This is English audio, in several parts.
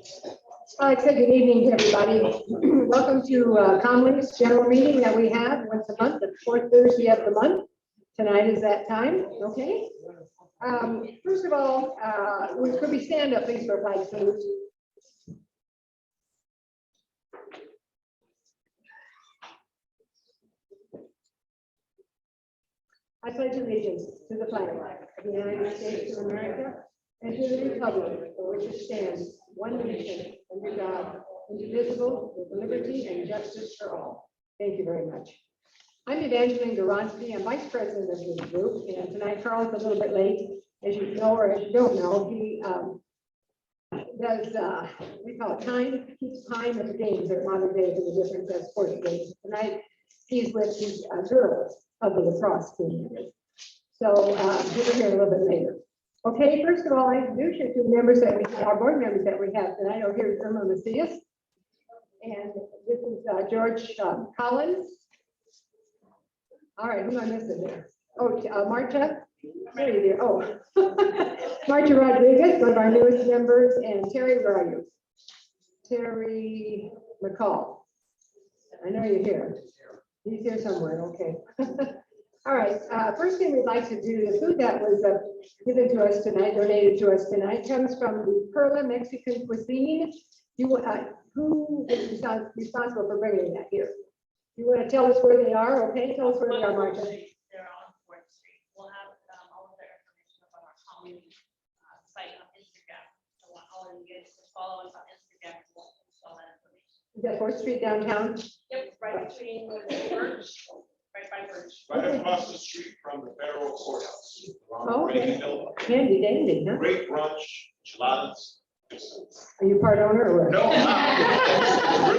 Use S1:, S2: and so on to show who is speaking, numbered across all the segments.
S1: Good evening, everybody. Welcome to Comlink's general meeting that we have once a month, the fourth Thursday of the month. Tonight is that time, okay? First of all, could we stand up, please, for flag salute? I pledge allegiance to the flag of the United States of America and to the republic for which it stands, one nation, under God, indivisible, with liberty and justice for all. Thank you very much. I'm Evangeline Durante. I'm vice president of this group, and tonight Carl's a little bit late. As you know, or as you don't know, he does, we call it time, keeps time at the games at modern day for the different sports games. Tonight, he's with his girls of the lacrosse team. So we'll be here a little bit later. Okay, first of all, I introduce you to the members that we have, our board members that we have tonight. Oh, here's Irma Macias. And this is George Collins. All right, who am I missing there? Oh, Marcia. There you go. Oh, Marcia Rodriguez, one of our newest members, and Terry, where are you? Terry McCall. I know you're here. He's here somewhere. Okay. All right. First thing we'd like to do, the food that was given to us tonight, donated to us tonight, comes from the Perla Mexican cuisine. Who is responsible for bringing that here? You want to tell us where they are? Okay, tell us where they are, Marcia.
S2: They're on 4th Street. We'll have all of their information up on our community site on Instagram. So I want all of you guys to follow us on Instagram and we'll post all that information.
S1: Is that 4th Street downtown?
S2: Yep, right between Birch, right by Birch.
S3: Right across the street from the federal courthouse.
S1: Oh, okay. Handy dandy, huh?
S3: Great brunch, enchiladas.
S1: Are you part owner or what?
S3: No, I'm not.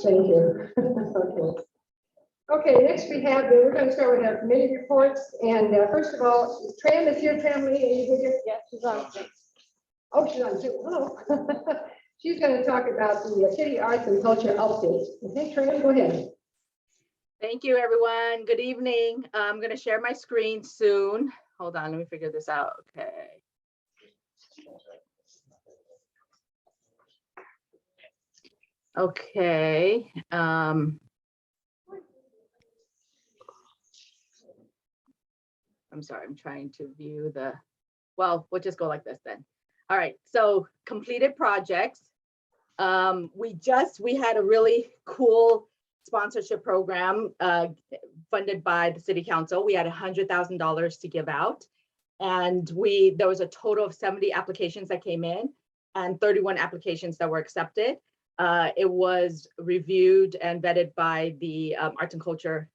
S1: Thank you. Okay. Okay, next we have, we're going to start with our committee reports. And first of all, Tram is here, Tram Lee. Yes, she's on. Oh, she's on too. Hello. She's going to talk about the city arts and culture update. Okay, Tram, go ahead.
S4: Thank you, everyone. Good evening. I'm going to share my screen soon. Hold on, let me figure this out. Okay. Okay. I'm sorry, I'm trying to view the, well, we'll just go like this then. All right, so completed projects. We had a really cool sponsorship program funded by the city council. We had $100,000 to give out. And there was a total of 70 applications that came in and 31 applications that were accepted. It was reviewed and vetted by the Arts and Culture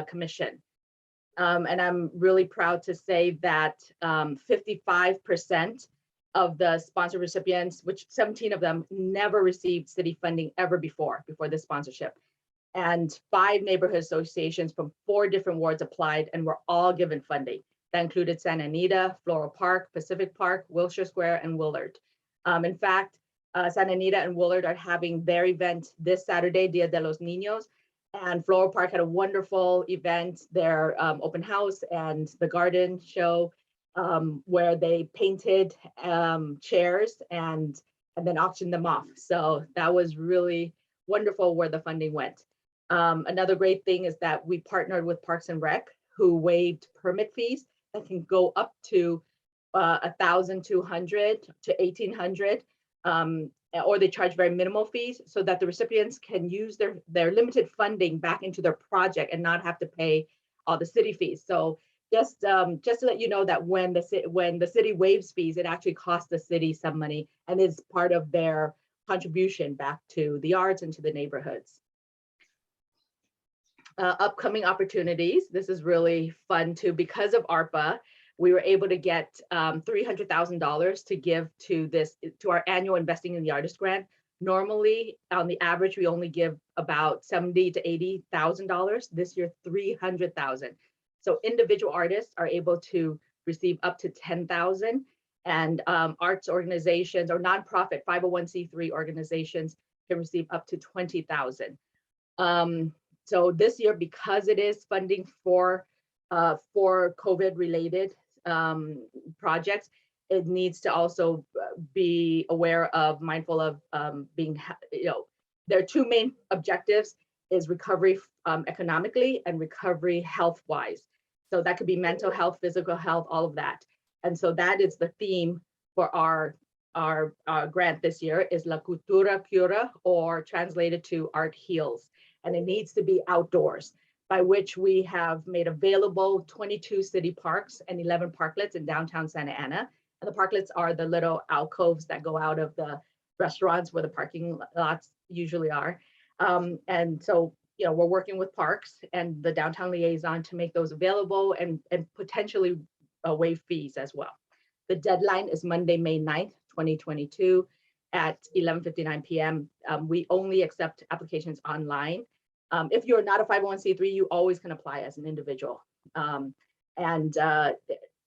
S4: Commission. And I'm really proud to say that 55% of the sponsor recipients, which 17 of them never received city funding ever before this sponsorship. And 5 neighborhood associations from 4 different wards applied and were all given funding. That included Santa Anita, Floral Park, Pacific Park, Wilshire Square, and Willard. In fact, Santa Anita and Willard are having their event this Saturday, Dia de los Niños. And Floral Park had a wonderful event, their open house and the garden show, where they painted chairs and then auctioned them off. So that was really wonderful where the funding went. Another great thing is that we partnered with Parks and Rec, who waived permit fees that can go up to $1,200 to $1,800, or they charge very minimal fees so that the recipients can use their limited funding back into their project and not have to pay all the city fees. So just to let you know that when the city waives fees, it actually costs the city some money and is part of their contribution back to the arts and to the neighborhoods. Upcoming opportunities. This is really fun too. Because of ARPA, we were able to get $300,000 to give to our annual Investing in the Artist grant. Normally, on the average, we only give about $70,000 to $80,000. This year, $300,000. So individual artists are able to receive up to $10,000, and arts organizations or nonprofit 501c3 organizations can receive up to $20,000. So this year, because it is funding for COVID-related projects, it needs to also be aware of, mindful of being, there are two main objectives is recovery economically and recovery health-wise. So that could be mental health, physical health, all of that. And so that is the theme for our grant this year is La Cultura Cura, or translated to Art Heals. And it needs to be outdoors, by which we have made available 22 city parks and 11 parklets in downtown Santa Ana. And the parklets are the little alcoves that go out of the restaurants where the parking lots usually are. And so, we're working with parks and the downtown liaison to make those available and potentially waive fees as well. The deadline is Monday, May 9th, 2022 at 11:59 p.m. We only accept applications online. If you're not a 501c3, you always can apply as an individual.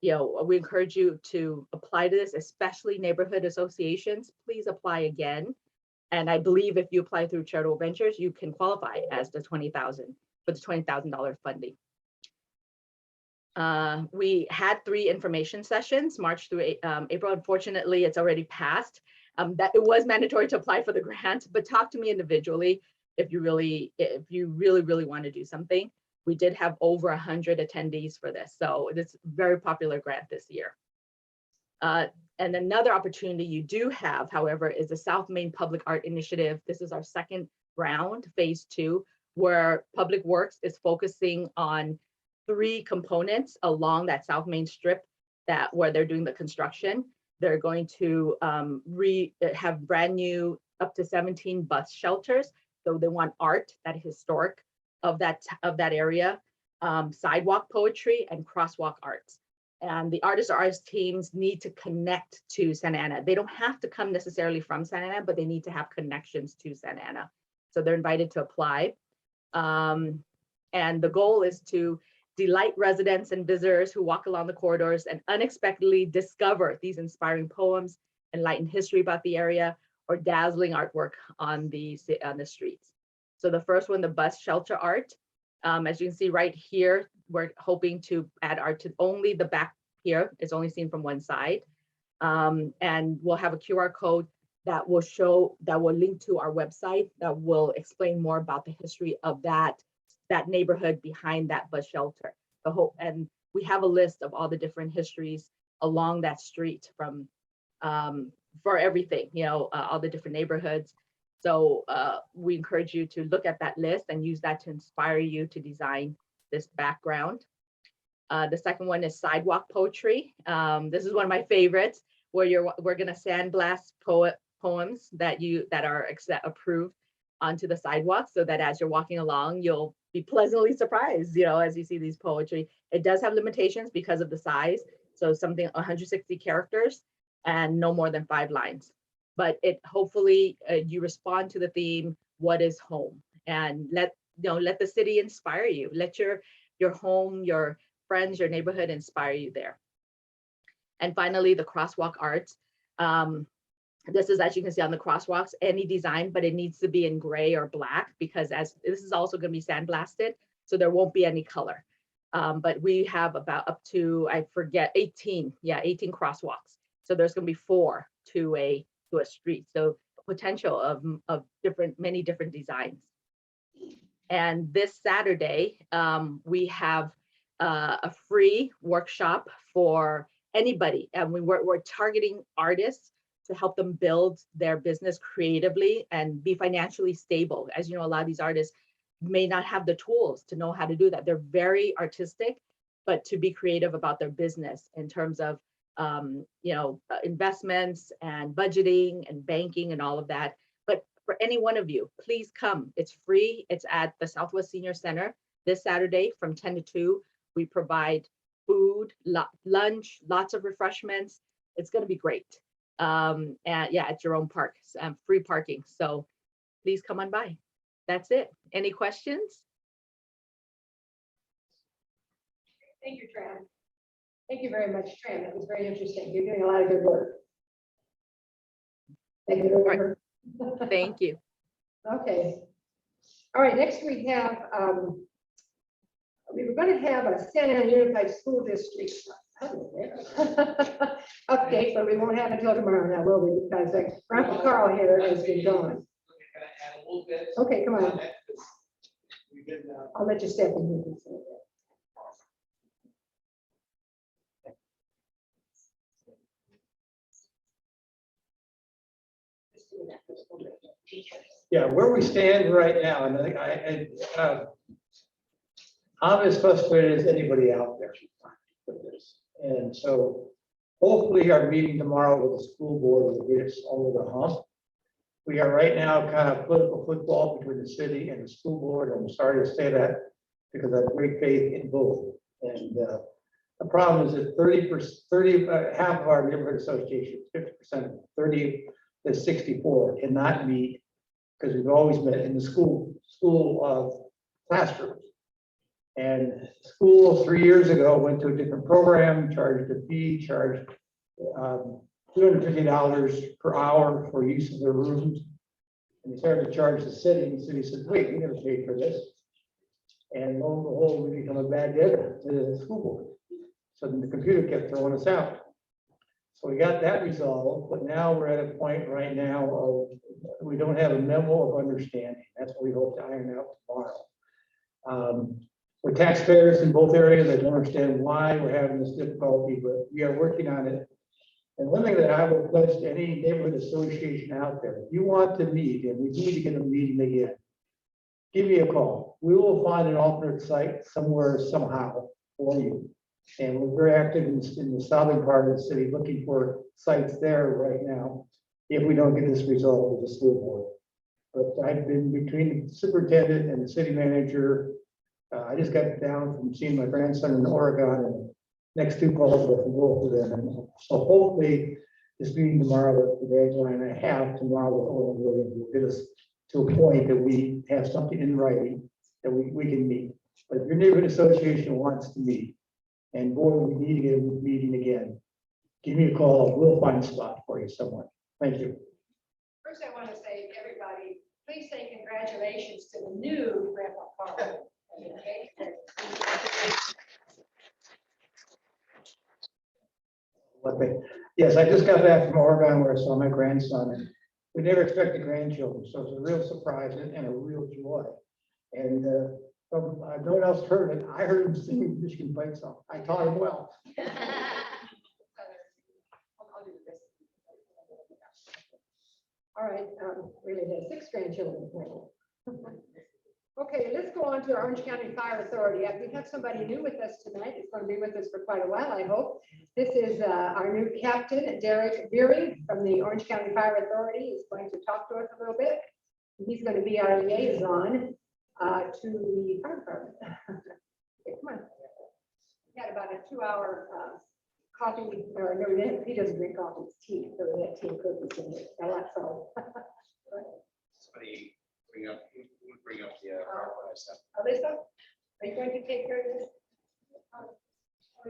S4: We encourage you to apply to this, especially neighborhood associations. Please apply again. And I believe if you apply through Charitable Ventures, you can qualify as the $20,000 for the $20,000 funding. We had 3 information sessions, March through April. Unfortunately, it's already passed. That it was mandatory to apply for the grant, but talk to me individually if you really want to do something. We did have over 100 attendees for this, so it's a very popular grant this year. And another opportunity you do have, however, is the South Main Public Art Initiative. This is our second round, phase 2, where Public Works is focusing on 3 components along that South Main Strip where they're doing the construction. They're going to have brand new up to 17 bus shelters. So they want art that is historic of that area, sidewalk poetry, and crosswalk arts. And the artist teams need to connect to Santa Ana. They don't have to come necessarily from Santa Ana, but they need to have connections to Santa Ana. So they're invited to apply. And the goal is to delight residents and visitors who walk along the corridors and unexpectedly discover these inspiring poems, enlighten history about the area, or dazzling artwork on the streets. So the first one, the bus shelter art, as you can see right here, we're hoping to add art to only the back here. It's only seen from one side. And we'll have a QR code that will link to our website that will explain more about the history of that neighborhood behind that bus shelter. And we have a list of all the different histories along that street from for everything, all the different neighborhoods. So we encourage you to look at that list and use that to inspire you to design this background. The second one is sidewalk poetry. This is one of my favorites, where we're going to sandblast poems that are approved onto the sidewalk, so that as you're walking along, you'll be pleasantly surprised, as you see these poetry. It does have limitations because of the size. So something 160 characters and no more than 5 lines. But hopefully you respond to the theme, what is home? And let the city inspire you. Let your home, your friends, your neighborhood inspire you there. And finally, the crosswalk art. This is, as you can see on the crosswalks, any design, but it needs to be in gray or black, because as this is also going to be sandblasted, so there won't be any color. But we have about up to, 18 crosswalks. So there's going to be 4 to a street. So potential of many different designs. And this Saturday, we have a free workshop for anybody. And we're targeting artists to help them build their business creatively and be financially stable. As you know, a lot of these artists may not have the tools to know how to do that. They're very artistic, but to be creative about their business in terms of investments and budgeting and banking and all of that. But for any one of you, please come. It's free. It's at the Southwest Senior Center this Saturday from 10 to 2. We provide food, lunch, lots of refreshments. It's going to be great. At Jerome Park, free parking. So please come on by. That's it. Any questions?
S1: Thank you, Tran. Thank you very much, Tran. That was very interesting. You're doing a lot of good work. Thank you.
S4: Right. Thank you.
S1: Okay. All right, next we have, we were going to have a Santa Ana Unified School District Update, but we won't have until tomorrow now, will we? Because Grandpa Carl here has been gone.
S5: Can I add a little bit?
S1: Okay, come on.
S5: We've been,
S1: I'll let you step in here.
S5: yeah, where we stand right now, and I'm as frustrated as anybody out there with this. And so hopefully our meeting tomorrow with the school board will get us over the hump. We are right now kind of political football between the city and the school board. I'm sorry to say that because I have great faith in both. And the problem is that 30%, half of our neighborhood associations, 50%, 30 to 64 cannot meet because we've always met in the school classrooms. And school 3 years ago went to a different program, charged a fee, charged $250 per hour for use of their rooms. And they started to charge the city, and the city said, wait, we never paid for this. And lo and behold, we become a bad debt to the school board. So then the computer kept throwing us out. So we got that resolved, but now we're at a point right now of, we don't have a memo of understanding. That's what we hope to iron out tomorrow. We're taxpayers in both areas. I don't understand why we're having this difficulty, but we are working on it. And one thing that I will pledge to any neighborhood association out there, if you want to meet, and we need to get a meeting again, give me a call. We will find an alternate site somewhere, somehow for you. And we're very active in the southern part of the city, looking for sites there right now, if we don't get this resolved with the school board. But I've been between the superintendent and the city manager. I just got down from seeing my grandson in Oregon, and next two calls were from both of them. And so hopefully this meeting tomorrow, the deadline I have tomorrow with Owen Williams will get us to a point that we have something in writing that we can meet. But if your neighborhood association wants to meet, and boy, we need to get a meeting again, give me a call. We'll find a spot for you somewhere. Thank you.
S1: First, I want to say to everybody, please say congratulations to the new Grandpa Carl.
S5: Yes, I just got back from Oregon where I saw my grandson, and we never expected grandchildren, so it's a real surprise and a real joy. And no one else heard it. I heard him sing the Michigan Fight song. I taught him well.
S1: All right, really had 6 grandchildren. Okay, let's go on to our Orange County Fire Authority. We have somebody new with us tonight. It's going to be with us for quite a while, I hope. This is our new captain, Derek Beery from the Orange County Fire Authority. He's going to talk to us a little bit. He's going to be our liaison to the fire department. Okay, come on. We had about a 2-hour coffee, or no, he doesn't drink coffee, it's tea. So we had tea and cookies in it. That's all.
S6: Somebody bring up the PowerPoint stuff.
S1: Alyssa, are you going to take care of this? Do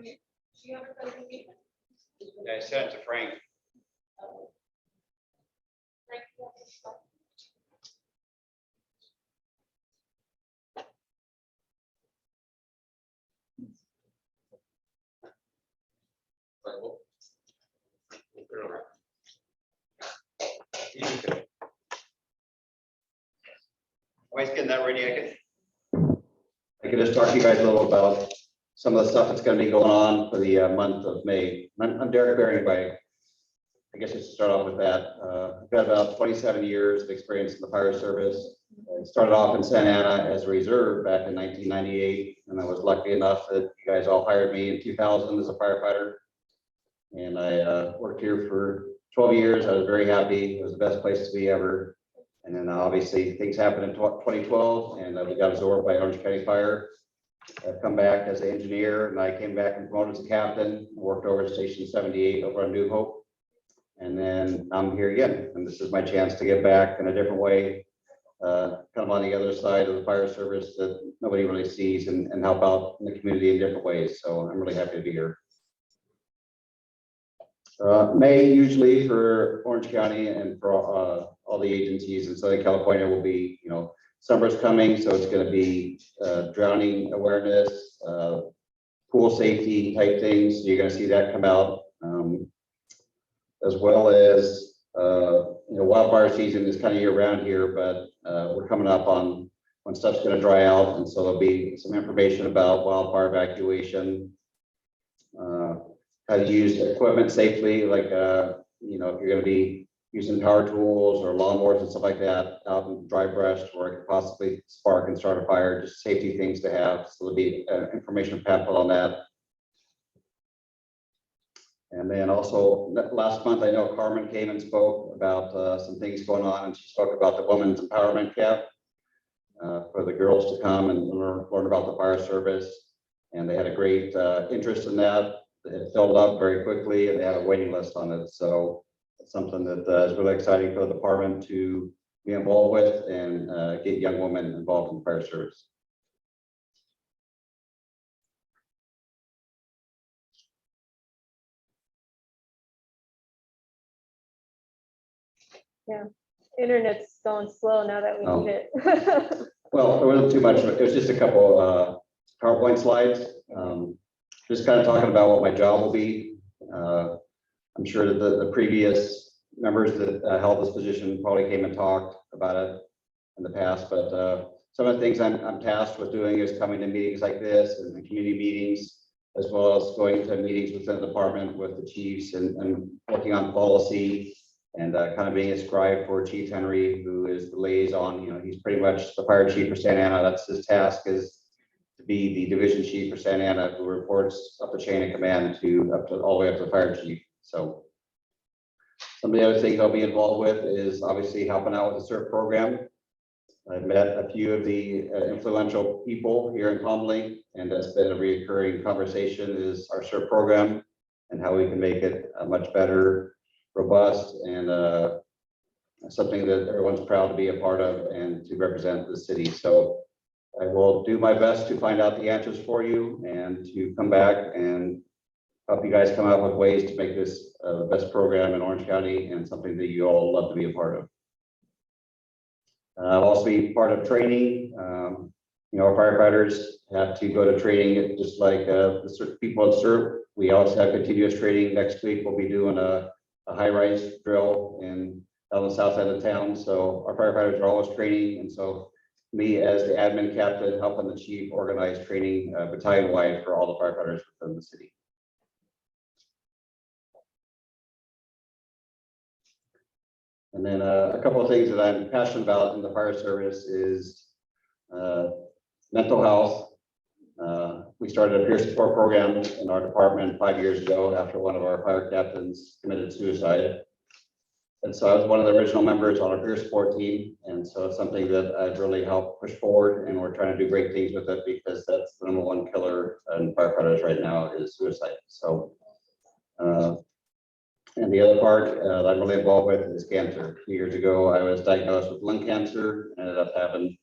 S1: you have a presentation?
S6: Yeah, I sent it to Frank.
S2: Frank, you want to start?
S6: While he's getting that ready, I could just talk to you guys a little about some of the stuff that's going to be going on for the month of May. I'm Derek Beery, by I guess just to start off with that. I've got about 27 years of experience in the fire service. I started off in Santa Ana as a reserve back in 1998, and I was lucky enough that you guys all hired me in 2000 as a firefighter. And I worked here for 12 years. I was very happy. It was the best place to be ever. And then obviously things happened in 2012, and we got absorbed by Orange County Fire. I've come back as an engineer, and I came back and promoted as a captain, worked over at Station 78 over on New Hope. And then I'm here again, and this is my chance to get back in a different way, kind of on the other side of the fire service that nobody really sees, and help out in the community in different ways. So I'm really happy to be here. May usually for Orange County and for all the agencies in Southern California will be, summer's coming, so it's going to be drowning awareness, pool safety type things. You're gonna see that come out. As well as, wildfire season is kind of year round here, but we're coming up on when stuff's gonna dry out. And so there'll be some information about wildfire evacuation, how to use equipment safely, like, if you're gonna be using power tools or lawnmowers and stuff like that out in dry brush where it could possibly spark and start a fire, just safety things to have. So there'll be information pamphlet on that. And then also last month, I know Carmen came and spoke about some things going on, and she spoke about the Women's Empowerment Camp for the girls to come and learn about the fire service. And they had a great interest in that. It filled up very quickly, and they had a waiting list on it. So it's something that is really exciting for the department to be involved with and get young women involved in the fire service.
S7: Internet's going slow now that we
S6: Oh.
S7: need it.
S6: Well, it wasn't too much, it was just a couple PowerPoint slides. Just kind of talking about what my job will be. I'm sure that the previous members that held this position probably came and talked about it in the past, but some of the things I'm tasked with doing is coming to meetings like this and community meetings, as well as going to meetings within the department with the chiefs and working on policy. And kind of being a scribe for Chief Henry, who is the liaison. He's pretty much the fire chief for Santa Ana. That's his task, is to be the division chief for Santa Ana, who reports up the chain of command all the way up to the fire chief. So some of the other things I'll be involved with is obviously helping out with the CERT program. I've met a few of the influential people here in Comley, and that's been a recurring conversation is our CERT program and how we can make it much better, robust, and something that everyone's proud to be a part of and to represent the city. So I will do my best to find out the answers for you and to come back and help you guys come up with ways to make this the best program in Orange County and something that you all love to be a part of. I'll also be part of training. Our firefighters have to go to training just like the people at CERT. We also have continuous training. Next week, we'll be doing a high-rise drill on the south side of town. So our firefighters are always training. And so me as the admin captain, helping the chief organize training battalion-wide for all the firefighters within the city. And then a couple of things that I'm passionate about in the fire service is mental health. We started a peer support program in our department 5 years ago after one of our fire captains committed suicide. And so I was one of the original members on our peer support team. And so it's something that I've really helped push forward, and we're trying to do great things with it because that's the #1 killer in firefighters right now is suicide. So, and the other part that I'm really involved with is cancer. 2 years ago, I was diagnosed with lung cancer, ended up having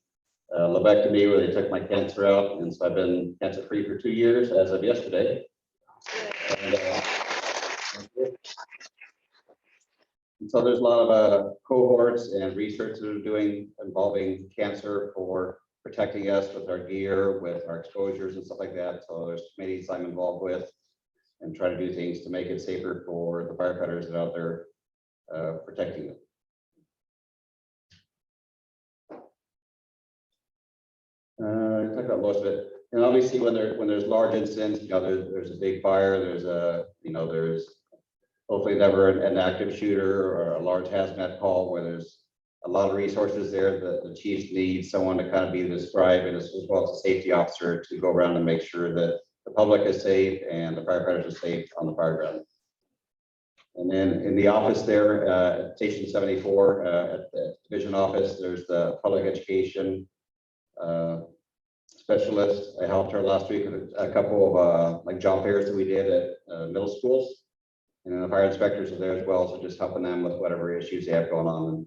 S6: lobectomy where they took my cancer out. And so I've been cancer-free for 2 years as of yesterday. And so there's a lot of cohorts and research that are doing involving cancer for protecting us with our gear, with our exposures and stuff like that. So there's committees I'm involved with and trying to do things to make it safer for the firefighters that are out there protecting them. I talked about most of it, and obviously when there's large incidents, there's a big fire, there's hopefully never an active shooter or a large hazmat call where there's a lot of resources there that the chiefs need someone to kind of be the scribe and as well as a safety officer to go around and make sure that the public is safe and the firefighters are safe on the fire ground. And then in the office there, at Station 74, at the division office, there's the public education specialist. I helped her last week with a couple of like job fairs that we did at middle schools. And then the fire inspectors are there as well, so just helping them with whatever issues they have going on. And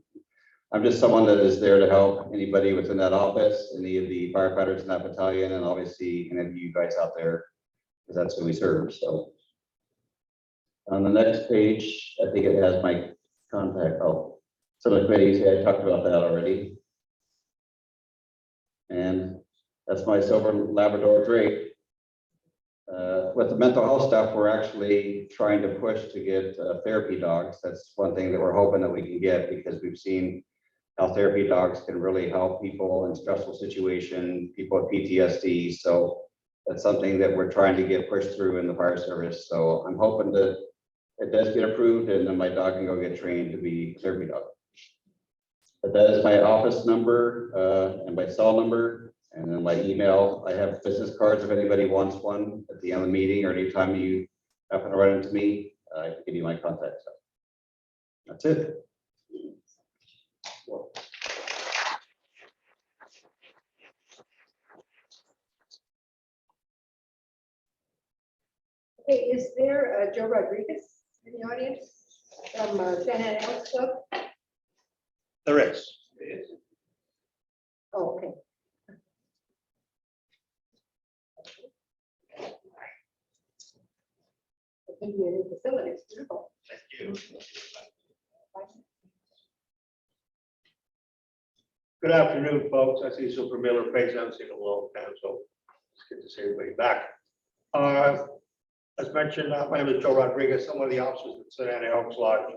S6: I'm just someone that is there to help anybody within that office, any of the firefighters in that battalion, and obviously any of you guys out there, because that's who we serve. So on the next page, I think it has my contact. Oh, some of the committees, I talked about that already. And that's my silver Labrador Drake. with the mental health stuff, we're actually trying to push to get therapy dogs. That's one thing that we're hoping that we can get, because we've seen how therapy dogs can really help people in stressful situations, people with PTSD. So that's something that we're trying to get pushed through in the fire service. So I'm hoping that it does get approved, and then my dog can go get trained to be a therapy dog. But that is my office number and my cell number, and then my email. I have business cards if anybody wants one at the end of the meeting, or anytime you happen to run into me, I can give you my contact. So that's it.
S1: Okay, is there Joe Rodriguez in the audience from San Elks Club?
S3: There is.
S1: Oh, okay. I think you're in facilities. Beautiful.
S3: Thank you. Good afternoon, folks. I see some familiar faces. I haven't seen in a long time, so it's good to see everybody back. As mentioned, my name is Joe Rodriguez. I'm one of the officers at Savannah Elks Lodge.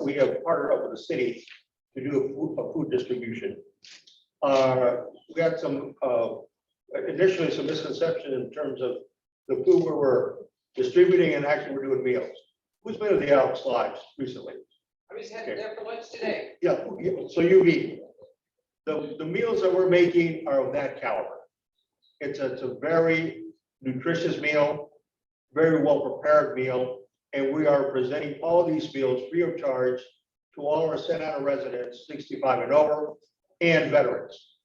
S3: We have partnered up with the city to do a food distribution. We had some, initially some misconception in terms of the food we were distributing, and actually we're doing meals. Who's been to the Elks Lodge recently?
S8: I just had it there for lunch today.
S3: Yeah, so you've eaten. The meals that we're making are of that caliber. It's a very nutritious meal, very well prepared meal, and we are presenting all these meals free of charge to all our Savannah residents, 65 and over, and veterans.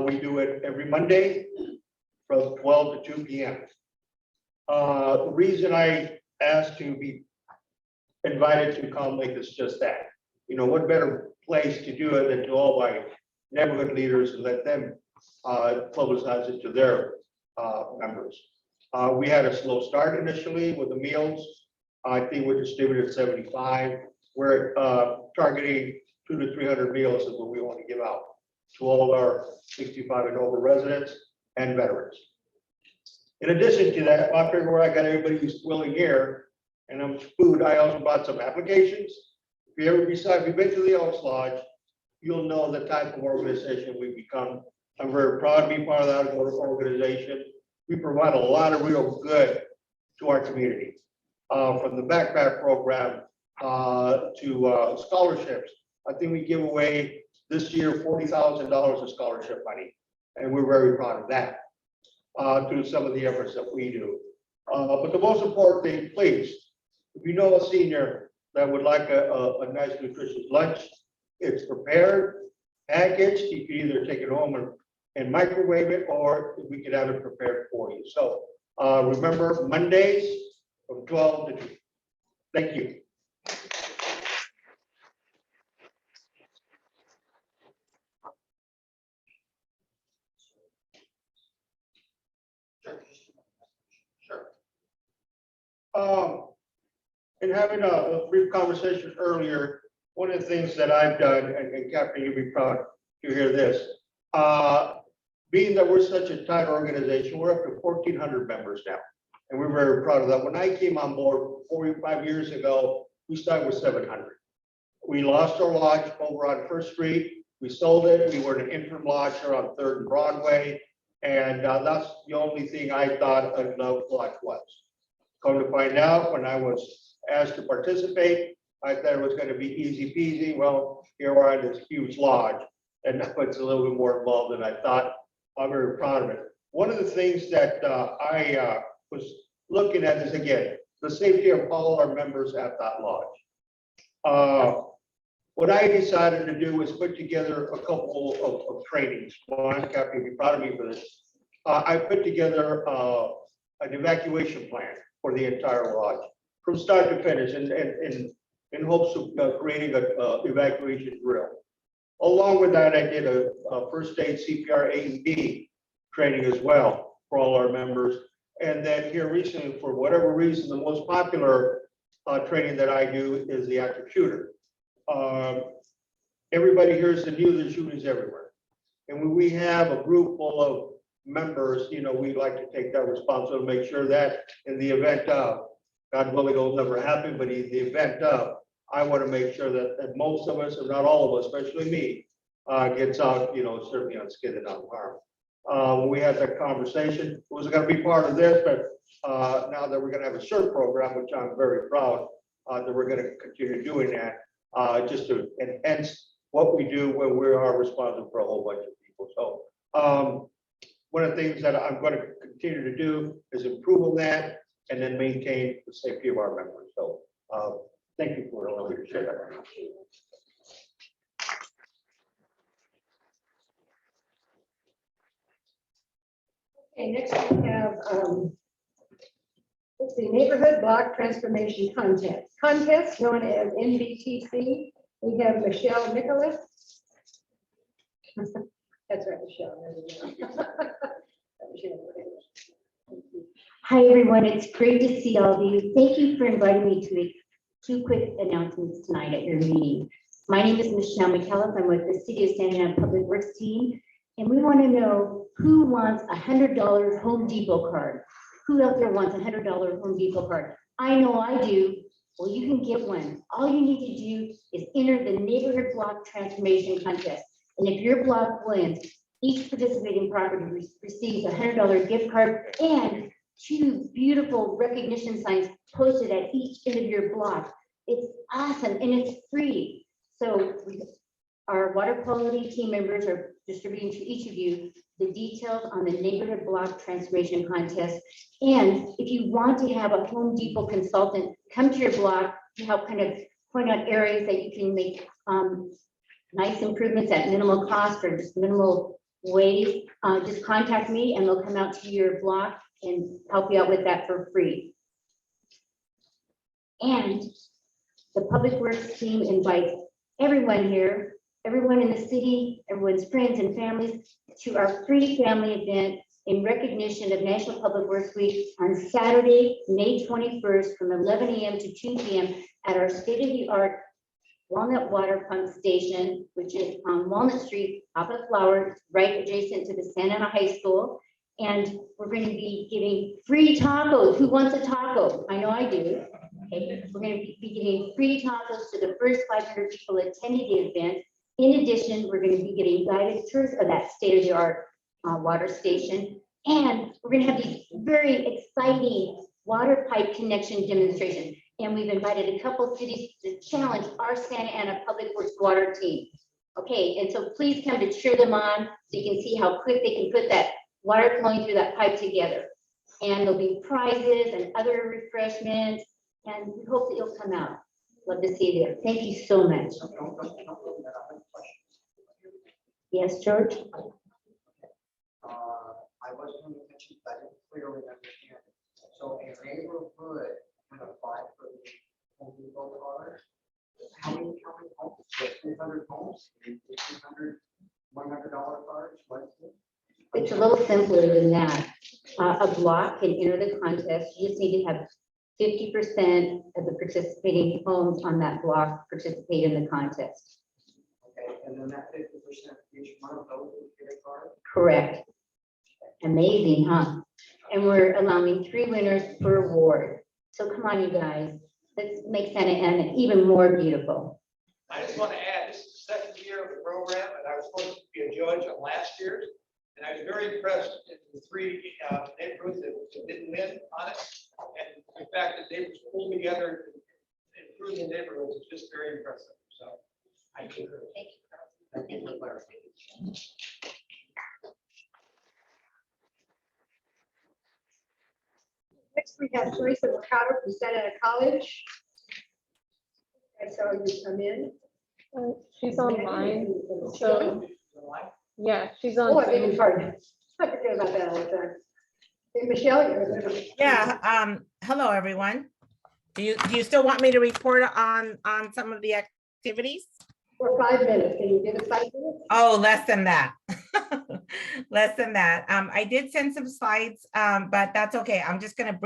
S3: We do it every Monday from 12 to 2 p.m. The reason I asked to be invited to Calm Lake is just that. You know, what better place to do it than to all my neighborhood leaders and let them publicize it to their members. We had a slow start initially with the meals. I think we distributed 75. We're targeting 200 to 300 meals is what we want to give out to all of our 65 and over residents and veterans. In addition to that, I figure where I got everybody who's willing here, and I'm food, I also bought some applications. If you ever decide, if you've been to the Elks Lodge, you'll know the type of organization we've become. I'm very proud to be part of that organization. We provide a lot of real good to our community, from the backpack program to scholarships. I think we give away this year $40,000 of scholarship money, and we're very proud of that through some of the efforts that we do. But the most important thing, please, if you know a senior that would like a nice nutritious lunch, it's prepared, packaged. You can either take it home and microwave it, or we could have it prepared for you. So remember, Mondays from 12 to 2. Thank you. In having a brief conversation earlier, one of the things that I've done, and Captain, you'll be proud to hear this, being that we're such a tight organization, we're up to 1,400 members now, and we're very proud of that. When I came on board 45 years ago, we started with 700. We lost our lodge over on First Street. We sold it. We were an interim lodge here on 3rd and Broadway, and that's the only thing I thought a lodge was. Come to find out, when I was asked to participate, I thought it was going to be easy peasy. Well, here we are in this huge lodge, and now it's a little bit more involved than I thought. I'm very proud of it. One of the things that I was looking at is, again, the safety of all our members at that lodge. What I decided to do was put together a couple of trainings. One, Captain, be proud of me for this. I put together an evacuation plan for the entire lodge from start to finish, in hopes of creating an evacuation drill. Along with that, I did a first aid CPR AED training as well for all our members. And then here recently, for whatever reason, the most popular training that I do is the active shooter. Everybody hears the news of shootings everywhere. And when we have a group full of members, we'd like to take that responsibility, to make sure that in the event of, God willing, it'll never happen, but in the event of, I want to make sure that most of us, if not all of us, especially me, gets out, certainly unscathed and unharmed. When we had that conversation, it was going to be part of this, but now that we're going to have a CERT program, which I'm very proud that we're going to continue doing that, just to enhance what we do when we are responsible for a whole bunch of people. So one of the things that I'm going to continue to do is improve on that and then maintain the safety of our members. So thank you for allowing me to share that.
S1: Okay, next we have, let's see, Neighborhood Block Transformation Contest known as NBTC. We have Michelle Nicholas. That's right, Michelle. There we go.
S9: Hi, everyone. It's great to see all of you. Thank you for inviting me to make 2 quick announcements tonight at your meeting. My name is Michelle McKellis. I'm with the City of Santiago Public Works team, and we want to know who wants a $100 Home Depot card. Who out there wants a $100 Home Depot card? I know I do. Well, you can get one. All you need to do is enter the Neighborhood Block Transformation Contest. And if your block wins, each participating property receives a $100 gift card and 2 beautiful recognition signs posted at each end of your block. It's awesome and it's free. So our water quality team members are distributing to each of you the details on the Neighborhood Block Transformation Contest. And if you want to have a Home Depot consultant come to your block to help kind of point out areas that you can make nice improvements at minimal cost or just minimal ways, just contact me and they'll come out to your block and help you out with that for free. And the Public Works team invites everyone here, everyone in the city, everyone's friends and families to our free family event in recognition of National Public Works Week on Saturday, May 21st from 11 a.m. to 2 p.m. at our state-of-the-art Walnut Water Pump Station, which is on Walnut Street, off of Flowers, right adjacent to the Santa Ana High School. And we're going to be giving free tacos. Who wants a taco? I know I do. Okay. We're going to be giving free tacos to the first 500 people attending the event. In addition, we're going to be giving guided tours of that state-of-the-art water station. And we're going to have these very exciting water pipe connection demonstrations. And we've invited a couple cities to challenge our Santa Ana Public Works water team. Okay, and so please come to cheer them on so you can see how quick they can put that water flowing through that pipe together. And there'll be prizes and other refreshments, and we hope that you'll come out. Love to see you there. Thank you so much. Yes, George?
S8: I wasn't paying attention, but I didn't clearly understand. So a neighborhood can apply for the Home Depot card. How many homes? 300 homes? 300 $100 cards? What is it?
S9: It's a little simpler than that. A block can enter the contest. You just need to have 50% of the participating homes on that block participate in the contest.
S8: Okay, and then that 50%, each one of those will get a card?
S9: Correct. Amazing, huh? And we're allowing 3 winners per award. So come on, you guys. Let's make Santa Ana even more beautiful.
S8: I just want to add, this is the 2nd year of the program, and I was supposed to be a judge on last year's. And I was very impressed in the 3 neighborhoods that didn't win on it. And the fact that they pulled together and improved the neighborhoods is just very impressive. So I concur. Thank you for clarifying.
S1: Next, we have Teresa Mercado from Santa Ana College. I saw you come in.
S7: She's online, so, yeah, she's on.
S1: Oh, I beg your pardon. I forget about that all the time. Hey, Michelle, you're.
S10: Yeah, hello, everyone. Do you still want me to report on some of the activities?
S1: For 5 minutes, can you give us 5 minutes?
S10: Oh, less than that. Less than that. I did send some slides, but that's okay. I'm just going to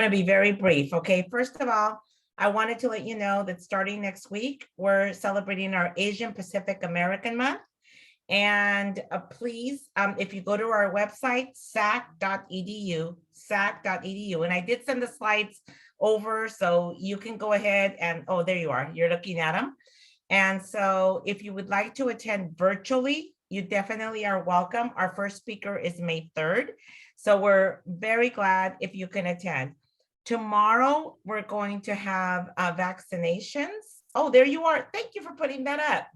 S10: be very brief. Okay, first of all, I wanted to let you know that starting next week, we're celebrating our Asian Pacific American Month. And please, if you go to our website, sac.edu, and I did send the slides over, so you can go ahead and, oh, there you are, you're looking at them. And so if you would like to attend virtually, you definitely are welcome. Our first speaker is May 3rd. So we're very glad if you can attend. Tomorrow, we're going to have vaccinations. Oh, there you are. Thank you for putting that up.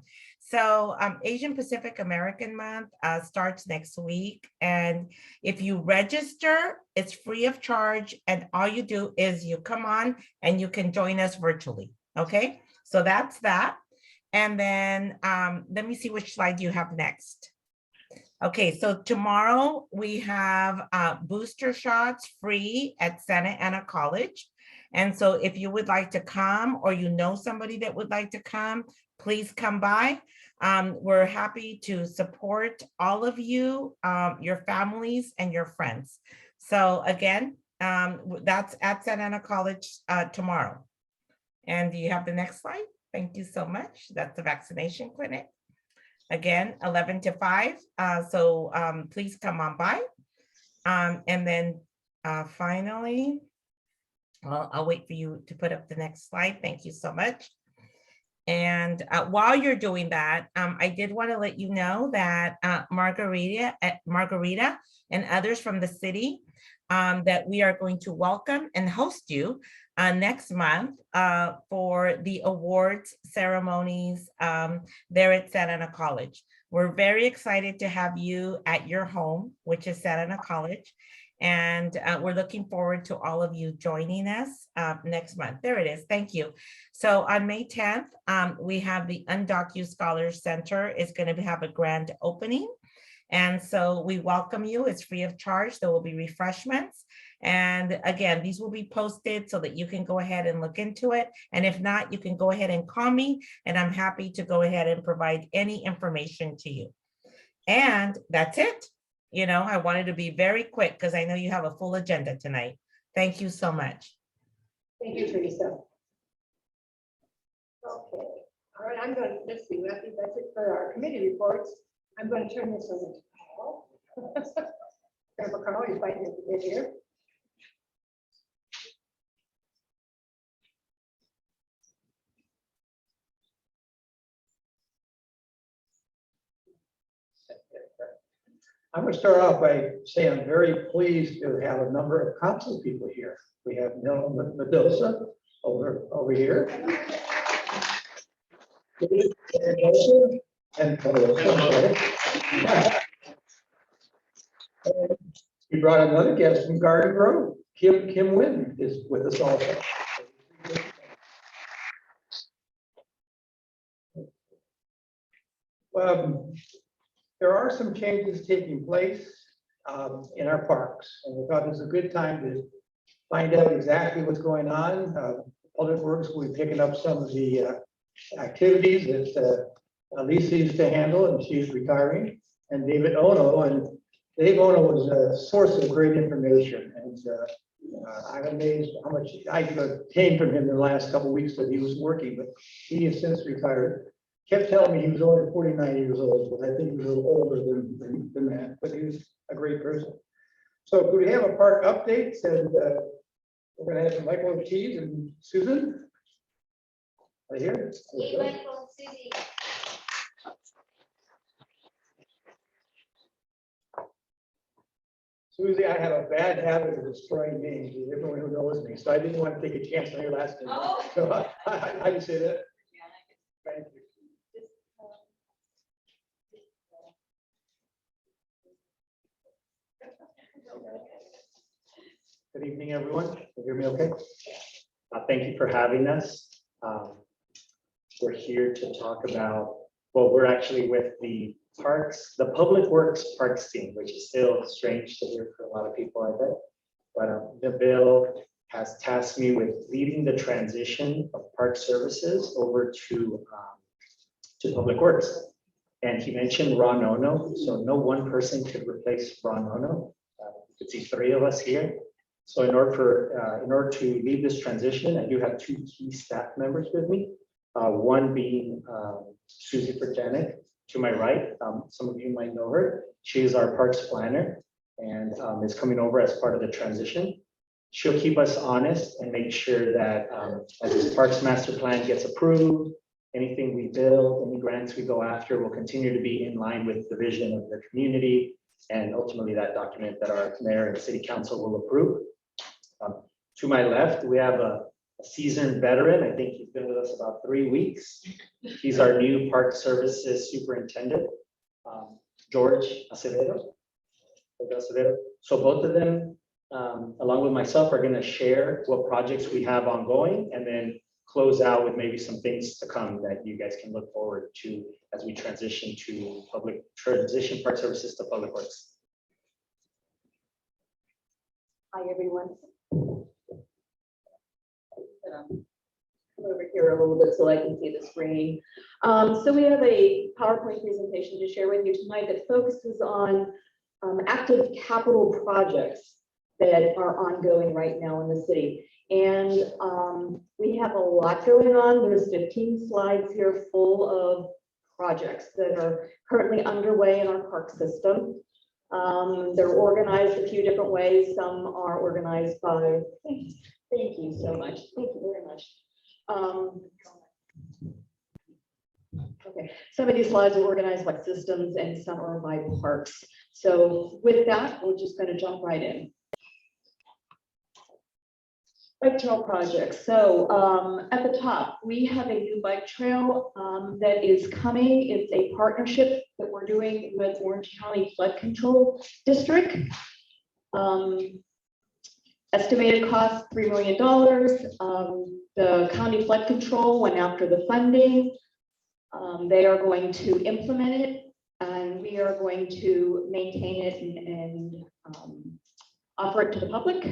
S10: So Asian Pacific American Month starts next week. And if you register, it's free of charge. And all you do is you come on and you can join us virtually. Okay, so that's that. And then let me see which slide you have next. Okay, so tomorrow we have booster shots free at Santa Ana College. And so if you would like to come or you know somebody that would like to come, please come by. We're happy to support all of you, your families and your friends. So again, that's at Santa Ana College tomorrow. And do you have the next slide? Thank you so much. That's the vaccination clinic. Again, 11 to 5. So please come on by. And then finally, I'll wait for you to put up the next slide. Thank you so much. And while you're doing that, I did want to let you know that Margarita and others from the city that we are going to welcome and host you next month for the awards ceremonies there at Santa Ana College. We're very excited to have you at your home, which is Santa Ana College. And we're looking forward to all of you joining us next month. There it is. Thank you. So on May 10th, we have the Undocu Scholars Center is going to have a grand opening. And so we welcome you. It's free of charge. There will be refreshments. And again, these will be posted so that you can go ahead and look into it. And if not, you can go ahead and call me and I'm happy to go ahead and provide any information to you. And that's it. You know, I wanted to be very quick because I know you have a full agenda tonight. Thank you so much.
S1: Thank you, Teresa. Okay, all right, I'm going to, let's see, I think that's it for our committee reports. I'm going to turn this over to Carl. Grandpa Carl, you're fighting at the bit here.
S5: I'm going to start off by saying I'm very pleased to have a number of council people here. We have Mendoza over here. And we brought another guest from Garden Grove. Kim Wynn is with us also. There are some changes taking place in our parks, and we thought it was a good time to find out exactly what's going on. Public Works will be picking up some of the activities that Lisa used to handle, and she's retiring, and David Ono. And Dave Ono was a source of great information, and I'm amazed how much I obtained from him in the last couple of weeks that he was working, but he has since retired. Kept telling me he was only 49 years old, but I think he was a little older than that, but he was a great person. So we have a park updates, and we're going to have Michael Ortiz and Susan. Right here. Susie, I have a bad habit of destroying names with everyone who knows me, so I didn't want to take a chance on your last name.
S2: Oh.
S5: So I just say that. Thank you. Good evening, everyone. Can you hear me okay?
S11: Thank you for having us. We're here to talk about, well, we're actually with the parks, the Public Works Parks team, which is still strange to hear for a lot of people, I bet. But the bill has tasked me with leading the transition of park services over to Public Works. And he mentioned Ron Ono, so no one person could replace Ron Ono. You could see three of us here. So in order to lead this transition, I do have two key staff members with me. One being Susie Perjanik. to my right, some of you might know her. She is our parks planner and is coming over as part of the transition. She'll keep us honest and make sure that as this parks master plan gets approved, anything we build, any grants we go after will continue to be in line with the vision of the community and ultimately that document that our mayor and city council will approve. To my left, we have a seasoned veteran. I think he's been with us about 3 weeks. He's our new park services superintendent, George Acevedo. So both of them, along with myself, are going to share what projects we have ongoing and then close out with maybe some things to come that you guys can look forward to as we transition park services to public works.
S12: Hi, everyone. Come over here a little bit so I can see the screen. So we have a PowerPoint presentation to share with you tonight that focuses on active capital projects that are ongoing right now in the city. And we have a lot going on. There's 15 slides here full of projects that are currently underway in our park system. They're organized a few different ways. Some are organized by, thank you so much. Thank you very much. Okay, some of these slides are organized by systems and some are by parks. So with that, we're just going to jump right in. Bike trail projects. So at the top, we have a new bike trail that is coming. It's a partnership that we're doing with Orange County Flood Control District. Estimated cost $3 million. The county flood control went after the funding. They are going to implement it and we are going to maintain it and offer it to the public.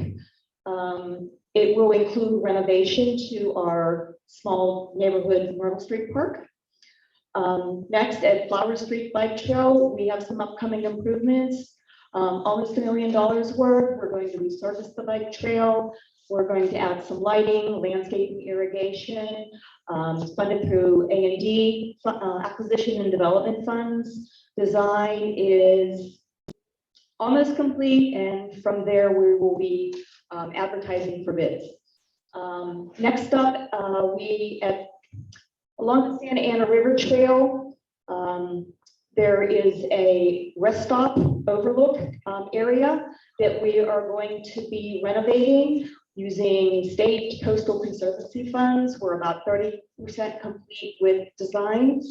S12: It will include renovation to our small neighborhood Myrtle Street Park. Next, at Flower Street Bike Trail, we have some upcoming improvements. Almost $1 million worth. We're going to resurface the bike trail. We're going to add some lighting, landscaping, irrigation, funded through A&D, acquisition and development funds. Design is almost complete, and from there we will be advertising for bids. Next up, along the Santa Ana River Trail, there is a rest stop overlook area that we are going to be renovating using state coastal conservancy funds. We're about 30% complete with design.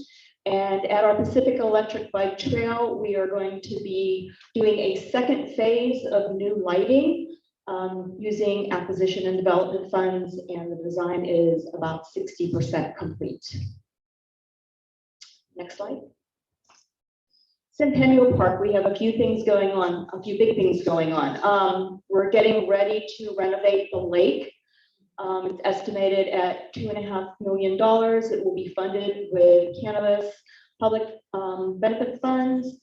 S12: And at our Pacific Electric Bike Trail, we are going to be doing a second phase of new lighting using acquisition and development funds, and the design is about 60% complete. Next slide. Centennial Park, we have a few things going on, a few big things going on. We're getting ready to renovate the lake. It's estimated at $2.5 million. It will be funded with cannabis public benefit funds.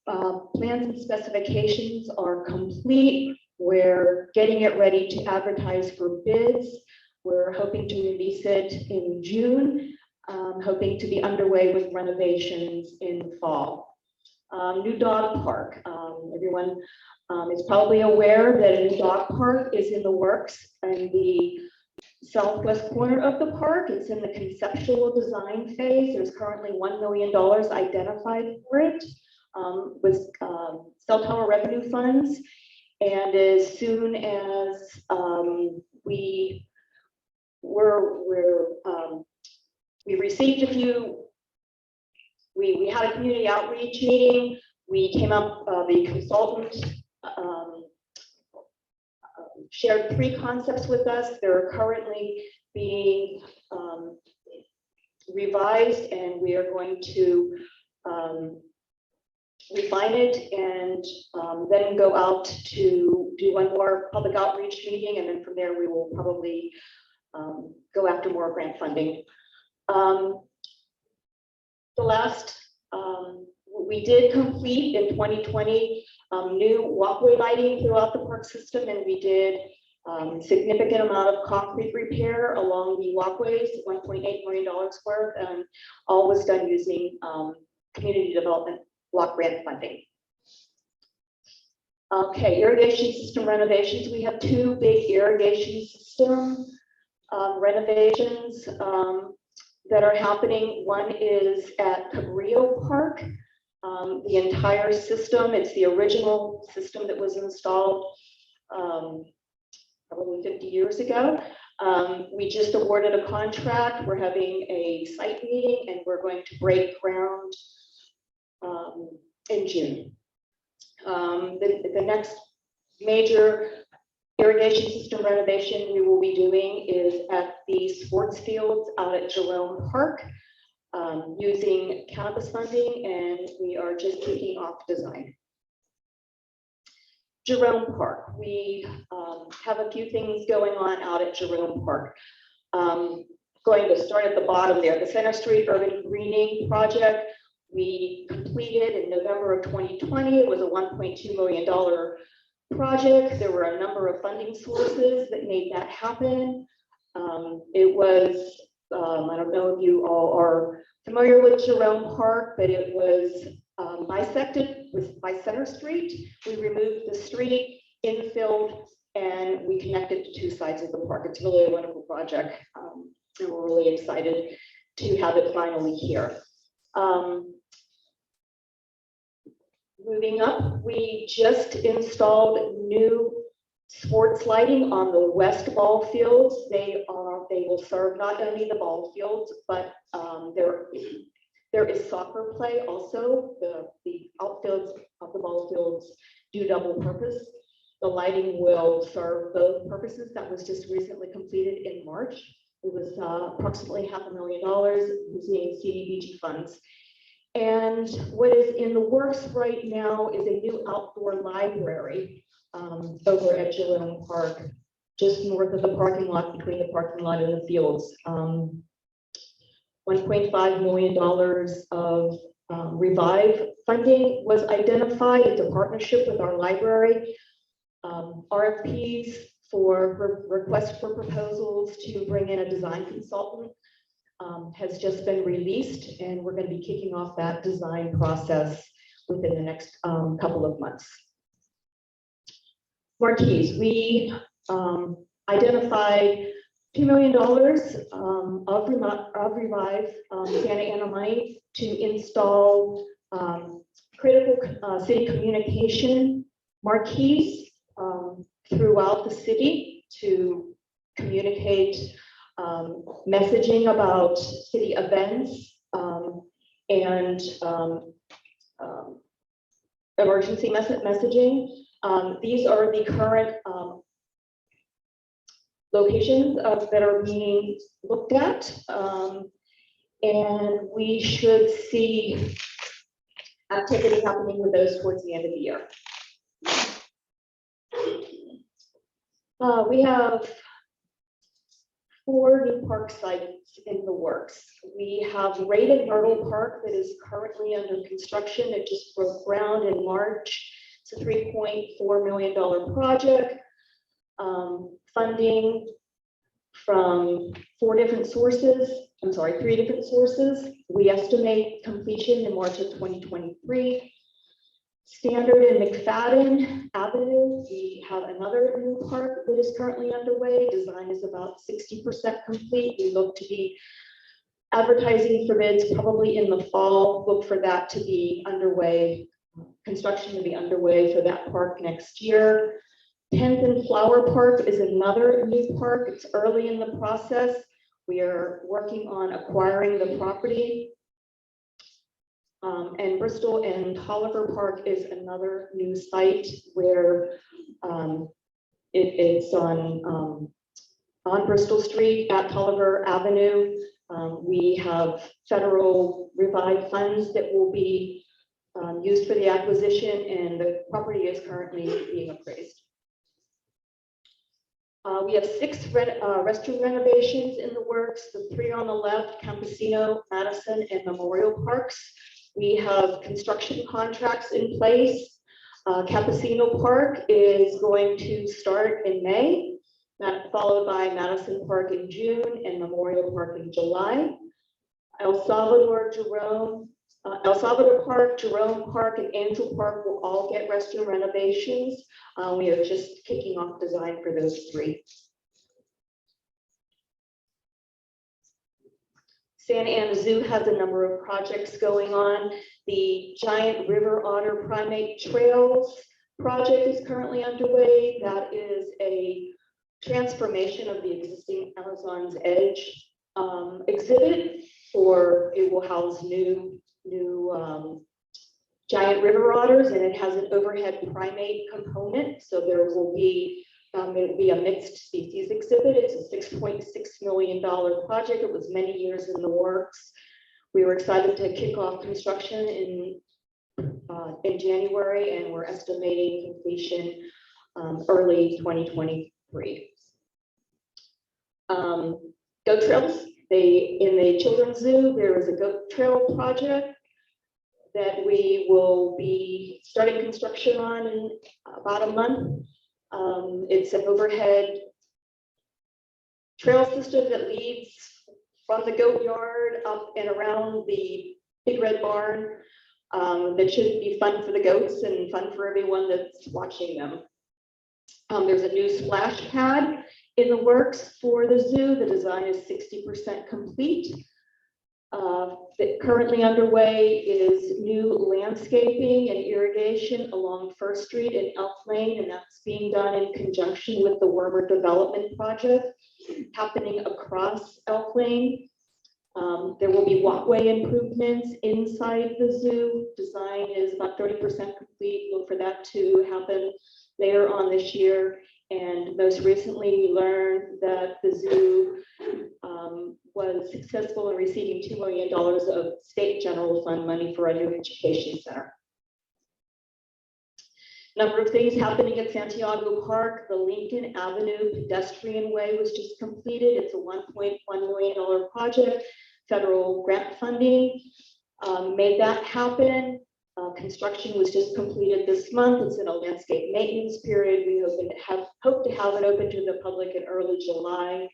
S12: Plans and specifications are complete. We're getting it ready to advertise for bids. We're hoping to release it in June, hoping to be underway with renovations in the fall. New dog park. Everyone is probably aware that a new dog park is in the works in the southwest corner of the park. It's in the conceptual design phase. There's currently $1 million identified for it with cell tower revenue funds. And as soon as we received a few, we had a community outreach meeting. We came up, the consultant shared 3 concepts with us. They're currently being revised, and we are going to refine it and then go out to do one more public outreach meeting, and then from there we will probably go after more grant funding. The last, we did complete in 2020 new walkway lighting throughout the park system, and we did significant amount of concrete repair along the walkways, $1.8 million worth, and all was done using community development block grant funding. Okay, irrigation system renovations. We have two big irrigation system renovations that are happening. One is at Cabrillo Park. The entire system, it's the original system that was installed probably 50 years ago. We just awarded a contract. We're having a site meeting and we're going to break ground in June. The next major irrigation system renovation we will be doing is at the sports fields out at Jerome Park, using campus funding, and we are just kicking off design. Jerome Park, we have a few things going on out at Jerome Park. Going to start at the bottom there, the Center Street Urban Greening Project. We completed in November of 2020. It was a $1.2 million project. There were a number of funding sources that made that happen. It was, I don't know if you all are familiar with Jerome Park, but it was bisected by Center Street. We removed the street, infilled, and we connected to two sides of the park. It's really a wonderful project. And we're really excited to have it finally here. Moving up, we just installed new sports lighting on the west ball fields. They will serve not only the ball fields, but there is soccer play also. The outfields of the ball fields do double purpose. The lighting will serve both purposes. That was just recently completed in March. It was approximately $500,000 using CDBG funds. And what is in the works right now is a new outdoor library over at Jerome Park, just north of the parking lot, between the parking lot and the fields. $1.5 million of Revive funding was identified. It's a partnership with our library. RFPs for requests for proposals to bring in a design consultant has just been released, and we're going to be kicking off that design process within the next couple of months. Marquees, we identified $2 million of Revive Santa Ana money to install critical city communication marquees throughout the city to communicate messaging about city events and emergency messaging. These are the current locations that are being looked at, and we should see activity happening with those towards the end of the year. We have 4 new park sites in the works. We have Rated Myrtle Park that is currently under construction. It just broke ground in March. It's a $3.4 million project. Funding from 3 different sources. We estimate completion in March of 2023. Standard and McFadden Avenue, we have another new park that is currently underway. Design is about 60% complete. We look to be advertising for bids probably in the fall. Look for that to be underway, construction to be underway for that park next year. 10th and Flower Park is another new park. It's early in the process. We are working on acquiring the property. And Bristol and Tolliver Park is another new site where it's on Bristol Street at Tolliver Avenue. We have federal Revive funds that will be used for the acquisition, and the property is currently being appraised. We have 6 restroom renovations in the works, the 3 on the left, Campesino, Madison, and Memorial Parks. We have construction contracts in place. Campesino Park is going to start in May, followed by Madison Park in June and Memorial Park in July. El Salvador Jerome El Salvador Park, Jerome Park, and Angel Park will all get restroom renovations. We are just kicking off design for those three. Santa Ana Zoo has a number of projects going on. The Giant River Otter Primate Trails project is currently underway. That is a transformation of the existing Amazon's Edge exhibit, or it will house new giant river otters, and it has an overhead primate component. So there will be it'll be a mixed species exhibit. It's a $6.6 million project. It was many years in the works. We were excited to kick off construction in January, and we're estimating completion early 2023. Goat trails. In the children's zoo, there is a goat trail project that we will be starting construction on in about a month. It's an overhead trail system that leads from the goat yard up and around the big red barn. That should be fun for the goats and fun for everyone that's watching them. There's a new splash pad in the works for the zoo. The design is 60% complete. Currently underway is new landscaping and irrigation along First Street and Elks Lane, and that's being done in conjunction with the Wormer Development Project happening across Elk Lane. There will be walkway improvements inside the zoo. Design is about 30% complete. Look for that to happen later on this year. And most recently, we learned that the zoo was successful in receiving $2 million of state general fund money for a new education center. Number of things happening at Santiago Park. The Lincoln Avenue pedestrian way was just completed. It's a $1.1 million project. Federal grant funding made that happen. Construction was just completed this month. It's in a landscape maintenance period. We hope to have it open to the public in early July.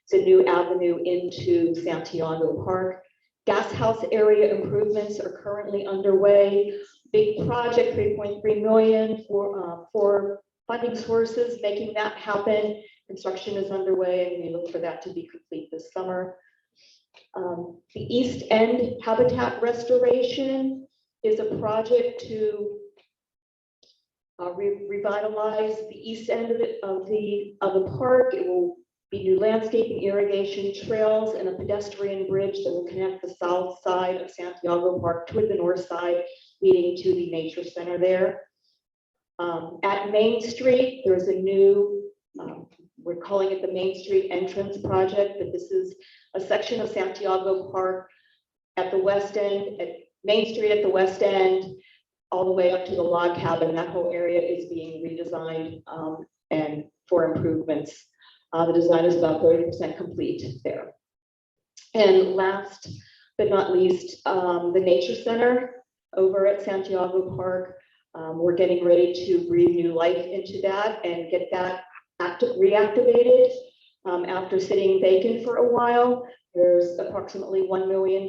S12: It's a new avenue into Santiago Park. Gas house area improvements are currently underway. Big project, 3.3 million for funding sources, making that happen. Construction is underway, and we look for that to be complete this summer. The East End habitat restoration is a project to revitalize the east end of the park. It will be new landscaping, irrigation, trails, and a pedestrian bridge that will connect the south side of Santiago Park to the north side, leading to the nature center there. At Main Street, there's a new, we're calling it the Main Street Entrance Project, but this is a section of Santiago Park at the west end, at Main Street at the west end, all the way up to the log cabin. That whole area is being redesigned and for improvements. The design is about 30% complete there. And last but not least, the Nature Center over at Santiago Park. We're getting ready to breathe new life into that and get that reactivated after sitting vacant for a while. There's approximately $1 million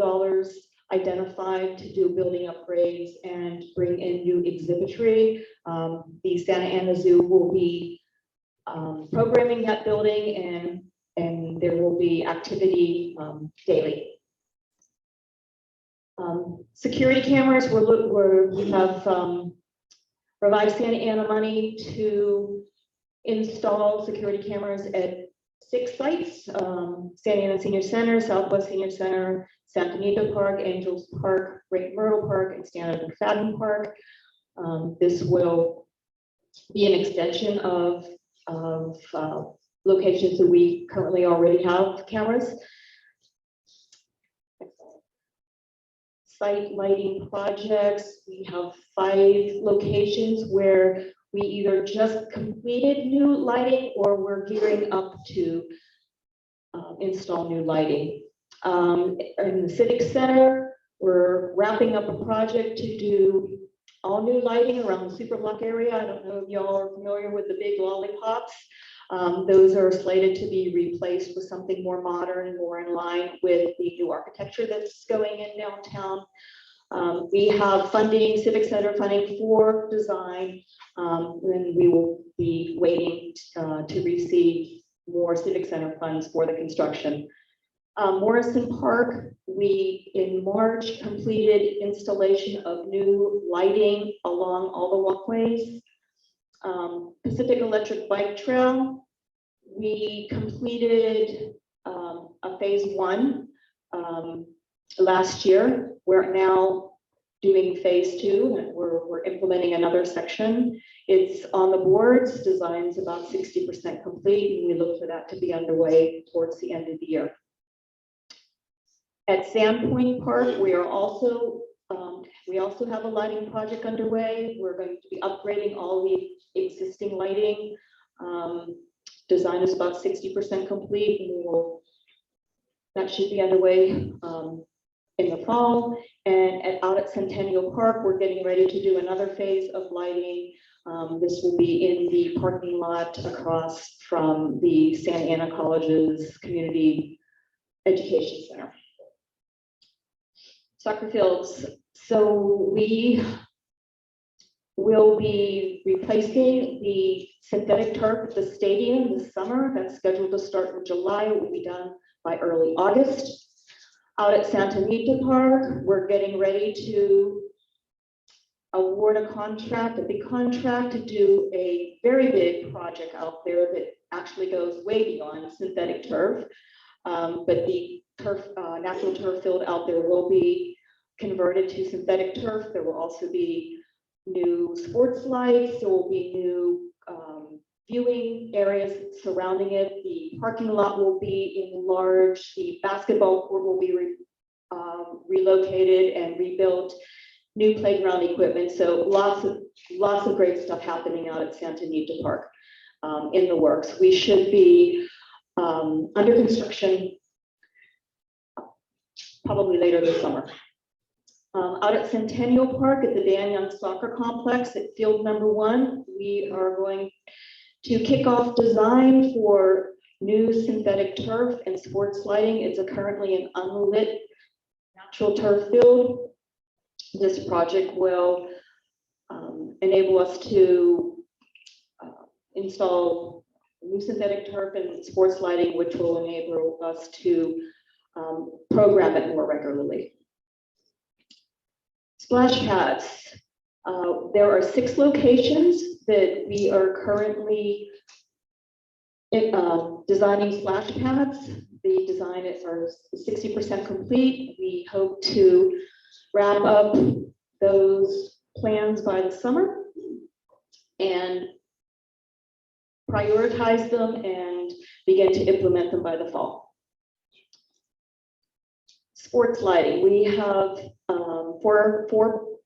S12: identified to do building upgrades and bring in new exhibitry. The Santa Ana Zoo will be programming that building, and there will be activity daily. Security cameras, we have revived Santa Ana money to install security cameras at 6 sites: Santa Ana Senior Center, Southwest Senior Center, Santiago Park, Angels Park, Great Myrtle Park, and Stanton McFadden Park. This will be an extension of locations that we currently already have cameras. Site lighting projects. We have 5 locations where we either just completed new lighting or we're gearing up to install new lighting. In the Civic Center, we're wrapping up a project to do all new lighting around the Super Block area. I don't know if y'all are familiar with the big lollipops. Those are slated to be replaced with something more modern, more in line with the new architecture that's going in downtown. We have funding, Civic Center funding for design. Then we will be waiting to receive more Civic Center funds for the construction. Morrison Park, we in March completed installation of new lighting along all the walkways. Pacific Electric Bike Trail, we completed a phase 1 last year. We're now doing phase 2, and we're implementing another section. It's on the boards, design's about 60% complete, and we look for that to be underway towards the end of the year. At Sandpoint Park, we also have a lighting project underway. We're going to be upgrading all the existing lighting. Design is about 60% complete, and that should be underway in the fall. And out at Centennial Park, we're getting ready to do another phase of lighting. This will be in the parking lot across from the Santa Ana College's Community Education Center. Soccer fields. So we will be replacing the synthetic turf at the stadium this summer. That's scheduled to start in July. It will be done by early August. Out at Santiago Park, we're getting ready to award a contract, a big contract, to do a very big project out there that actually goes way beyond synthetic turf. But the turf, natural turf field out there will be converted to synthetic turf. There will also be new sports lights. There will be new viewing areas surrounding it. The parking lot will be enlarged. The basketball court will be relocated and rebuilt. New playground equipment. So lots of great stuff happening out at Santa Anita Park in the works. We should be under construction probably later this summer. Out at Centennial Park at the Dan Young Soccer Complex at field number 1, we are going to kick off design for new synthetic turf and sports lighting. It's currently an unlit natural turf field. This project will enable us to install new synthetic turf and sports lighting, which will enable us to program it more regularly. Splash pads. There are 6 locations that we are currently designing splash pads. The design is 60% complete. We hope to wrap up those plans by the summer and prioritize them and begin to implement them by the fall. Sports lighting. We have 4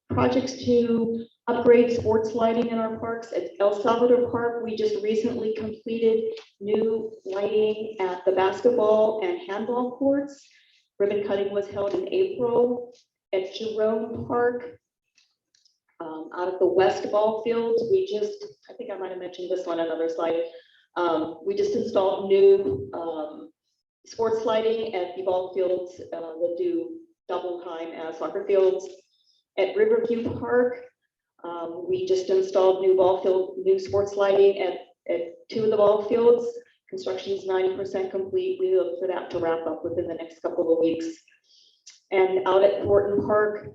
S12: projects to upgrade sports lighting in our parks. At El Salvador Park, we just recently completed new lighting at the basketball and handball courts. Ribbon cutting was held in April. At Jerome Park, out of the west ball fields, I think I might have mentioned this on another slide. We just installed new sports lighting at the ball fields that do double time as soccer fields. At Riverview Park, we just installed new sports lighting at 2 of the ball fields. Construction is 90% complete. We look for that to wrap up within the next couple of weeks. And out at Thornton Park,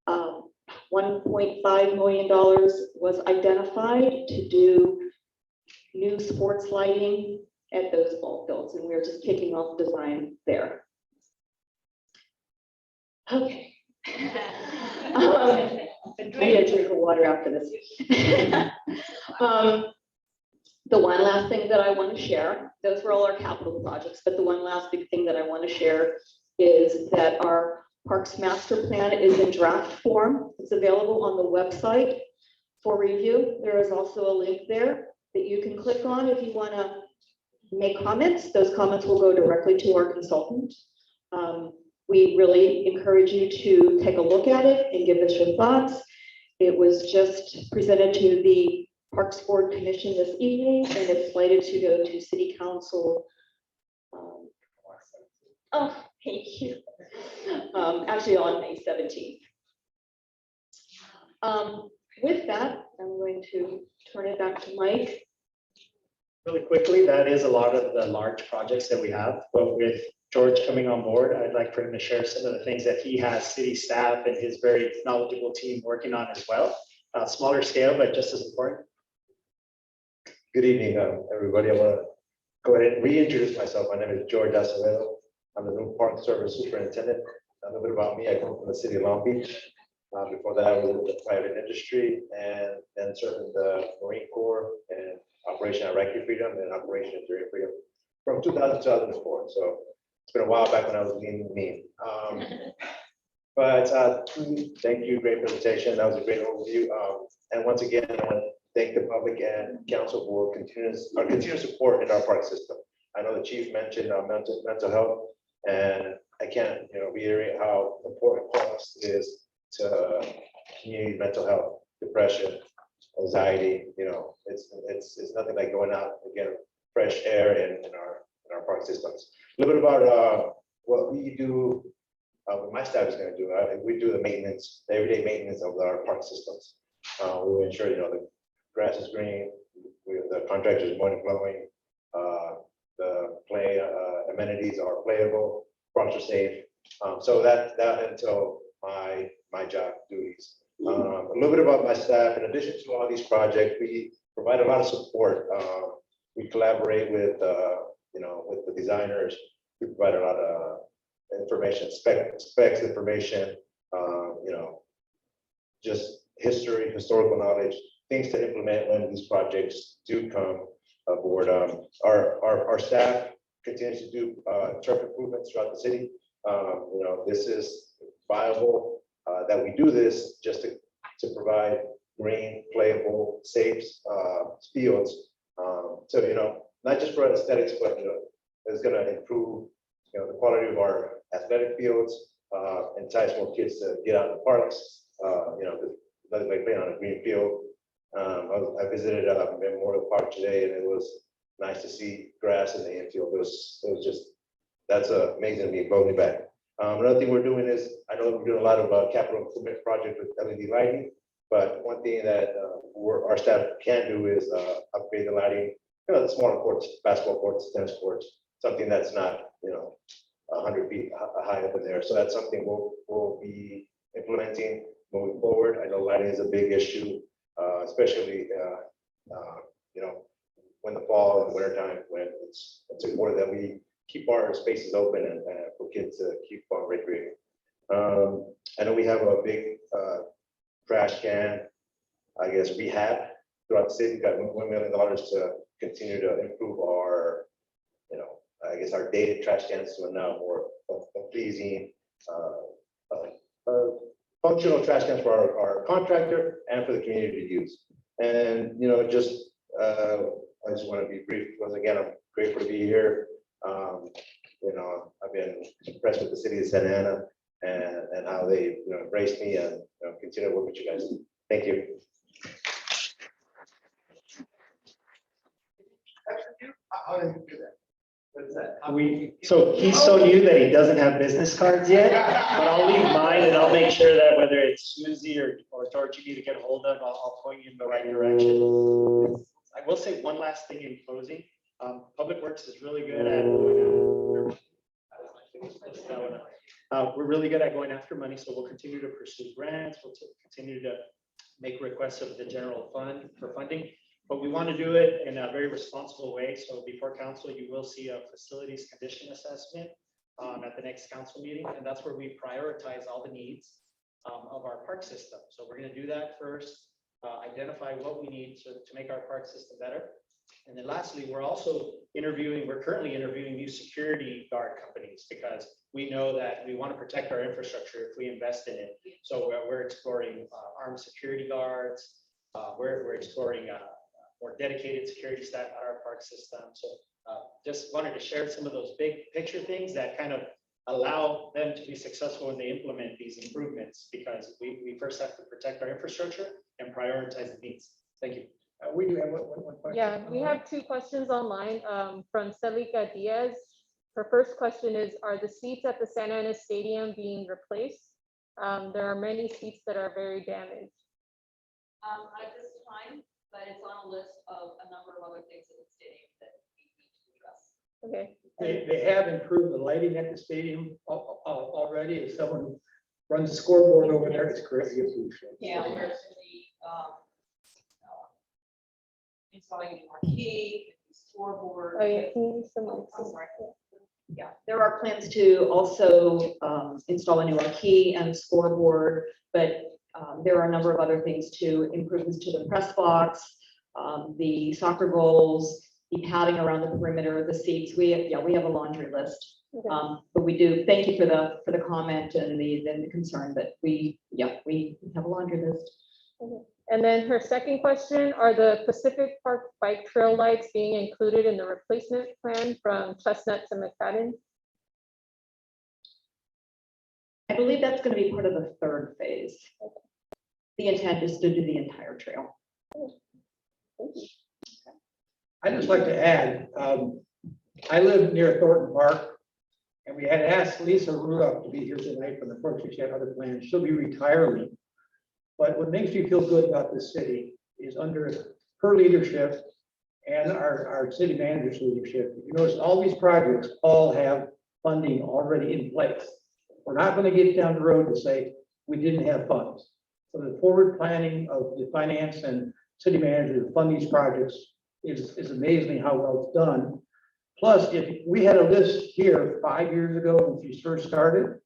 S12: $1.5 million was identified to do new sports lighting at those ball fields, and we're just kicking off design there. Okay. I need a drink of water after this. The one last thing that I want to share, those were all our capital projects, but the one last big thing that I want to share is that our Parks Master Plan is in draft form. It's available on the website for review. There is also a link there that you can click on if you want to make comments. Those comments will go directly to our consultant. We really encourage you to take a look at it and give us your thoughts. It was just presented to the Parks Board Commission this evening, and it's slated to go to City Council. Oh, thank you. Actually on May 17th. With that, I'm going to turn it back to Mike.
S11: Really quickly, that is a lot of the large projects that we have, but with George coming on board, I'd like for him to share some of the things that he has city staff and his very knowledgeable team working on as well. Smaller scale, but just as important.
S13: Good evening, everybody. I want to go ahead and reintroduce myself. My name is George Acevedo. I'm the new Park Service Superintendent. A little bit about me, I come from the city of Long Beach. Before that, I was in the private industry and then served in the Marine Corps and Operation Iraqi Freedom and Operation Enduring Freedom from 2000 to 2004. So it's been a while back when I was lean and mean. But thank you, great presentation. That was a great overview. And once again, I want to thank the public and council for continuous support in our park system. I know the chief mentioned mental health, and I can't reiterate how important parks is to community mental health, depression, anxiety. It's nothing like going out and getting fresh air in our park systems. A little bit about what we do. What my staff is going to do. We do the maintenance, the everyday maintenance of our park systems. We ensure the grass is green, the contractors mowing, blowing, the play amenities are playable, parks are safe. So that until my job duties. A little bit about my staff. In addition to all these projects, we provide a lot of support. We collaborate with with the designers. We provide a lot of information, specs information, just historical knowledge, things to implement when these projects do come aboard. Our staff continues to do turf improvements throughout the city. This is viable that we do this just to provide green, playable, safe fields. So not just for aesthetics, but it's going to improve the quality of our athletic fields, entice more kids to get out in the parks. Nothing like playing on a green field. I visited Memorial Park today, and it was nice to see grass in the infield. It was just, that's amazing to me, blow me back. Another thing we're doing is, I know we're doing a lot of capital improvement projects with LED lighting, but one thing that our staff can do is upgrade the lighting, the smaller courts, basketball courts, tennis courts, something that's not 100 feet high up in there. So that's something we'll be implementing moving forward. I know lighting is a big issue, especially when the fall and winter time, when it's important that we keep our spaces open and for kids to keep on recreating. I know we have a big trash can, I guess, rehab throughout the city. We've got $1 million to continue to improve our, I guess, our dated trash cans to now more pleasing, functional trash cans for our contractor and for the community to use. And I just want to be brief. Once again, I'm grateful to be here. I've been impressed with the city of Santa Ana and how they embraced me and continue to work with you guys. Thank you.
S8: How did you do that? What is that?
S11: So he's so new that he doesn't have business cards yet, but I'll leave mine and I'll make sure that whether it's Susie or George you need to get a hold of, I'll point you in the right direction. I will say one last thing in closing. Public Works is really good at we're really good at going after money, so we'll continue to pursue grants. We'll continue to make requests of the general fund for funding, but we want to do it in a very responsible way. So before council, you will see a facilities condition assessment at the next council meeting, and that's where we prioritize all the needs of our park system. So we're going to do that first, identify what we need to make our park system better. And then lastly, we're currently interviewing new security guard companies because we know that we want to protect our infrastructure if we invest in it. So we're exploring armed security guards. We're exploring more dedicated security staff at our park system. So just wanted to share some of those big picture things that kind of allow them to be successful when they implement these improvements, because we first have to protect our infrastructure and prioritize the needs. Thank you.
S5: We do have one question.
S7: Yeah, we have two questions online from Celika Diaz. Her first question is, are the seats at the Santa Ana Stadium being replaced? There are many seats that are very damaged.
S14: At this time, but it's on a list of a number of other things in the stadium that we need to address.
S7: Okay.
S5: They have improved the lighting at the stadium already. As someone who runs the scoreboard over there, it's greatly appreciated.
S14: Yeah, there's installing a new marquee, scoreboard.
S7: Oh, yeah. Can you use some of
S14: I'm
S7: this?
S14: sorry.
S12: Yeah, there are plans to also install a new marquee and scoreboard, but there are a number of other things too, improvements to the press box, the soccer goals, the padding around the perimeter of the seats. We have a laundry list.
S7: Okay.
S12: But we do, thank you for the comment and the concern, but we have a laundry list.
S7: Okay. And then her second question, are the Pacific Park bike trail lights being included in the replacement plan from Chestnut to McFadden?
S12: I believe that's going to be part of the third phase. The intent is to do the entire trail.
S5: I'd just like to add, I live near Thornton Park, and we had asked Lisa Rudolph to be here tonight from the Park. She had other plans. She'll be retiring. But what makes me feel good about this city is under her leadership and our city manager's leadership. You notice all these projects all have funding already in place. We're not going to get down the road to say we didn't have funds. So the forward planning of the finance and city manager to fund these projects is amazing how well it's done. Plus, if we had a list here 5 years ago when she first started,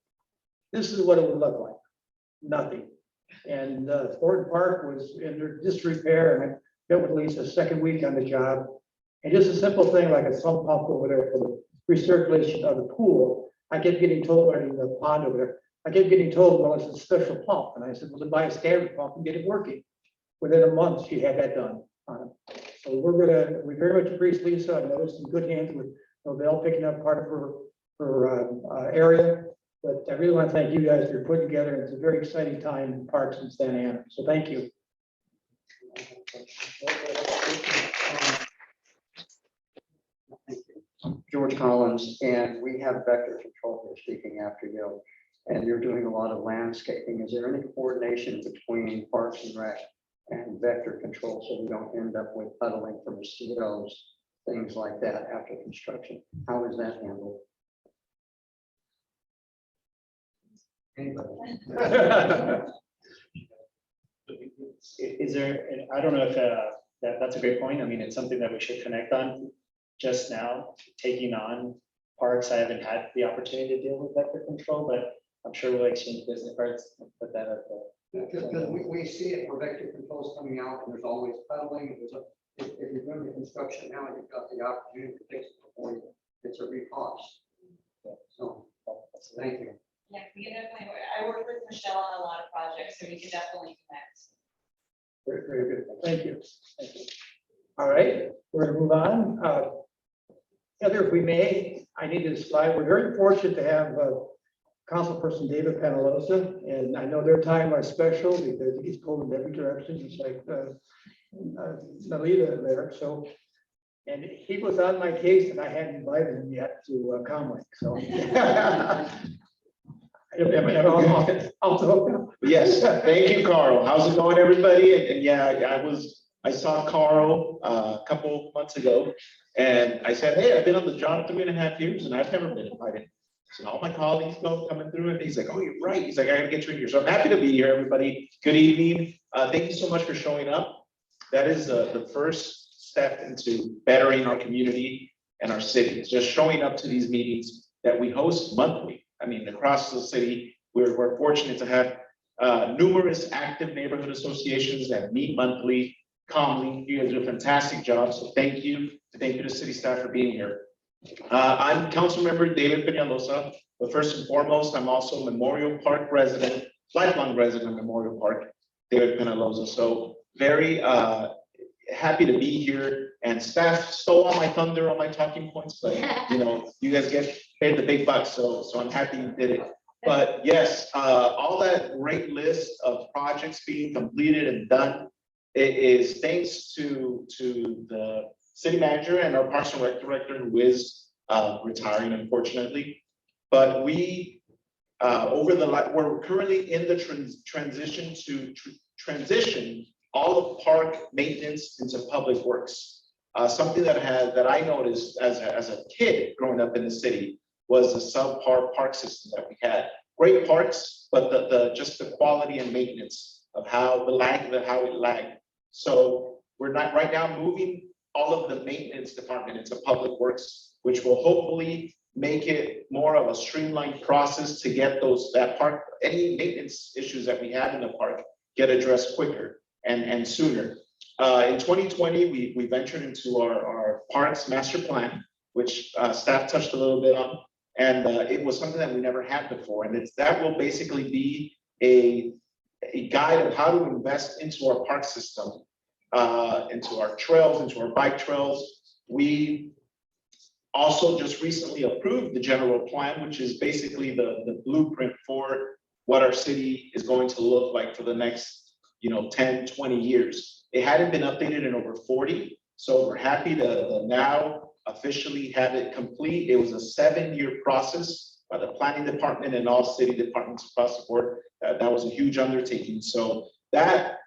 S5: this is what it would look like. Nothing. And Thornton Park was in disrepair, and I met with Lisa second week on the job. And just a simple thing like a sump pump over there for the recirculation of the pool. I kept getting told, or the pond over there, I kept getting told, well, it's a special pump. And I said, well, then buy a standard pump and get it working. Within a month, she had that done. So we very much appreciate Lisa. I know there's some good hands with Novell picking up part of her area. But I really want to thank you guys for putting together. It's a very exciting time in parks in Santa Ana. So thank you.
S15: George Collins, and we have vector control here speaking after you. And you're doing a lot of landscaping. Is there any coordination between Parks and Rec and vector control so we don't end up with puddling for mosquitoes, things like that after construction? How is that handled?
S11: Is there, and I don't know if that's a great point. I mean, it's something that we should connect on. Just now, taking on parks, I haven't had the opportunity to deal with vector control, but I'm sure we'll exchange business cards and put that at the.
S15: Because we see it where vector controls coming out and there's always puddling. If you're doing the construction now and you've got the opportunity to fix it before you, it's a recost. So, thank you.
S2: Yeah, we can definitely, I work with Michelle on a lot of projects, so we can definitely connect.
S5: Very, very good. Thank you. Thank you. All right, we're going to move on. Heather, if we may, I need this slide. We're very fortunate to have Councilperson David Penaloza, and I know their time are special because he's pulled in every direction, just like Nalita there. So, and he was on my case, and I hadn't invited him yet to Comlink. So.
S16: Yes, thank you, Carl. How's it going, everybody? And yeah, I saw Carl a couple months ago, and I said, hey, I've been on the job 3.5 years, and I've never been invited. So all my colleagues go coming through, and he's like, oh, you're right. He's like, I gotta get you in here. So I'm happy to be here, everybody. Good evening. Thank you so much for showing up. That is the first step into bettering our community and our city. It's just showing up to these meetings that we host monthly. I mean, across the city, we're fortunate to have numerous active neighborhood associations that meet monthly, calmly. You guys do a fantastic job, so thank you. Thank you to city staff for being here. I'm Councilmember David Penaloza, but first and foremost, I'm also a Memorial Park resident, lifelong resident of Memorial Park, David Penaloza. So very happy to be here, and staff stole all my thunder, all my talking points, but you know, you guys get paid the big bucks, so I'm happy you did it. But yes, all that great list of projects being completed and done, it is thanks to the city manager and our Parks and Rec director, who is retiring, unfortunately. But we we're currently in the transition all of park maintenance into public works. Something that I noticed as a kid growing up in the city was the subpar park system that we had. Great parks, but just the quality and maintenance of how it lagged. So we're not right now moving all of the maintenance department into public works, which will hopefully make it more of a streamlined process to get any maintenance issues that we had in the park get addressed quicker and sooner. In 2020, we ventured into our parks master plan, which staff touched a little bit on, and it was something that we never had before. And that will basically be a guide of how to invest into our park system, into our trails, into our bike trails. We also just recently approved the general plan, which is basically the blueprint for what our city is going to look like for the next 10, 20 years. It hadn't been updated in over 40, so we're happy to now officially have it complete. It was a 7-year process by the planning department and all city departments across the board. That was a huge undertaking. So that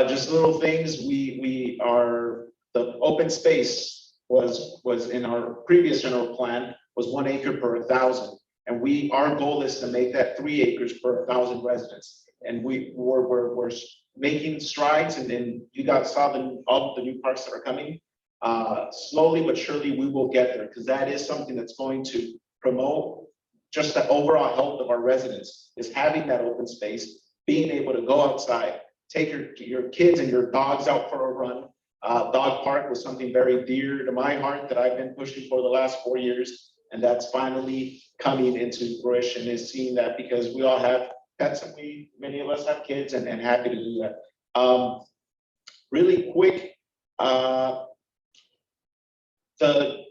S16: just little things. The open space was in our previous general plan was 1 acre per 1,000, and our goal is to make that 3 acres per 1,000 residents. And we're making strides, and then you guys saw all the new parks that are coming. Slowly but surely we will get there, because that is something that's going to promote just the overall health of our residents, is having that open space, being able to go outside, take your kids and your dogs out for a run. Dog park was something very dear to my heart that I've been pushing for the last 4 years, and that's finally coming into fruition, is seeing that, because we all have pets and many of us have kids, and happy to do that. Really quick, the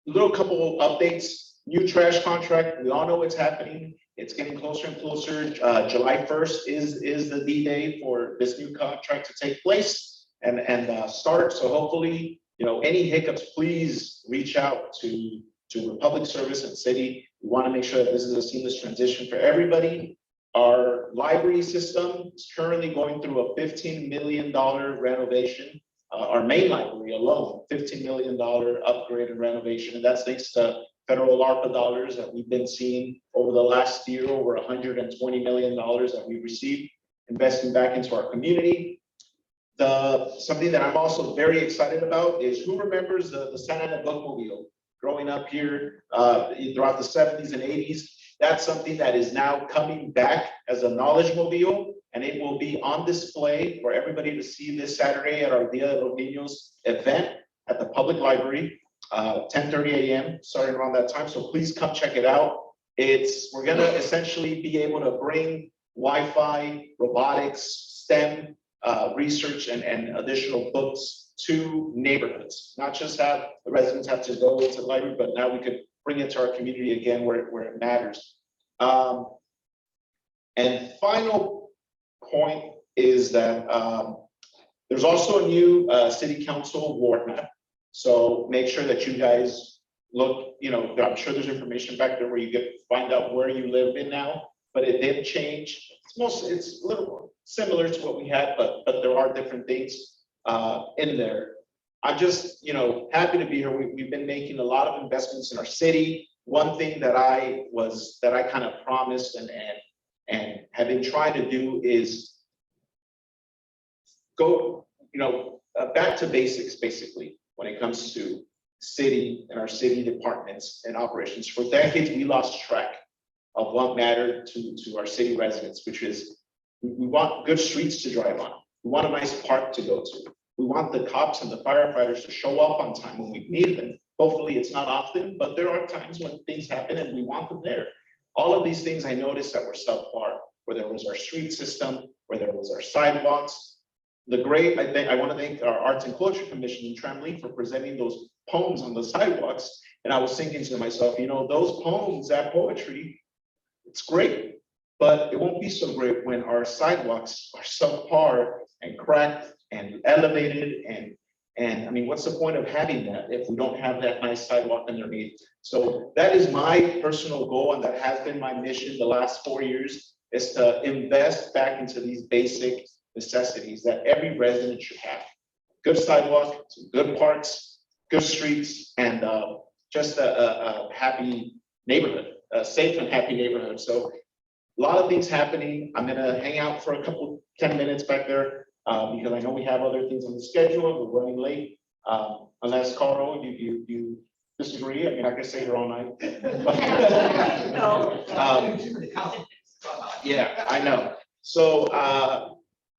S16: little couple of updates. New trash contract, we all know what's happening. It's getting closer and closer. July 1st is the D-Day for this new contract to take place and start. So hopefully, any hiccups, please reach out to Public Service and City. We want to make sure that this is a seamless transition for everybody. Our library system is currently going through a $15 million renovation. Our main library alone, $15 million upgrade and renovation, and that's thanks to federal ARPA dollars that we've been seeing over the last year, over $120 million that we've received, investing back into our community. Something that I'm also very excited about is, who remembers the Savannah bookmobile growing up here throughout the 70s and 80s? That's something that is now coming back as a knowledge mobile, and it will be on display for everybody to see this Saturday at our Dia de los Niños event at the public library, 10:30 a.m. starting around that time. So please come check it out. We're gonna essentially be able to bring Wi-Fi, robotics, STEM research and additional books to neighborhoods. Not just have the residents have to go to the library, but now we could bring it to our community again where it matters. And final point is that there's also a new city council ward map. So make sure that you guys look, I'm sure there's information back there where you get find out where you live in now, but it did change. It's a little similar to what we had, but there are different things in there. I'm just, happy to be here. We've been making a lot of investments in our city. One thing that I kind of promised and have been trying to do is go, back to basics, basically, when it comes to city and our city departments and operations. For decades, we lost track of what mattered to our city residents, which is we want good streets to drive on. We want a nice park to go to. We want the cops and the firefighters to show up on time when we need them. Hopefully it's not often, but there are times when things happen and we want them there. All of these things I noticed that were subpar, whether it was our street system, whether it was our sidewalks. I want to thank our Arts and Culture Commission in Tremley for presenting those poems on the sidewalks. And I was thinking to myself, those poems, that poetry, it's great, but it won't be so great when our sidewalks are subpar and cracked and elevated. And I mean, what's the point of having that if we don't have that nice sidewalk underneath? So that is my personal goal, and that has been my mission the last 4 years, is to invest back into these basic necessities that every resident should have. Good sidewalk, some good parks, good streets, and just a happy neighborhood, a safe and happy neighborhood. So a lot of things happening. I'm gonna hang out for a couple, 10 minutes back there because I know we have other things on the schedule. We're running late. Unless Carl, you disagree, I mean, I could stay here all night. Yeah, I know. So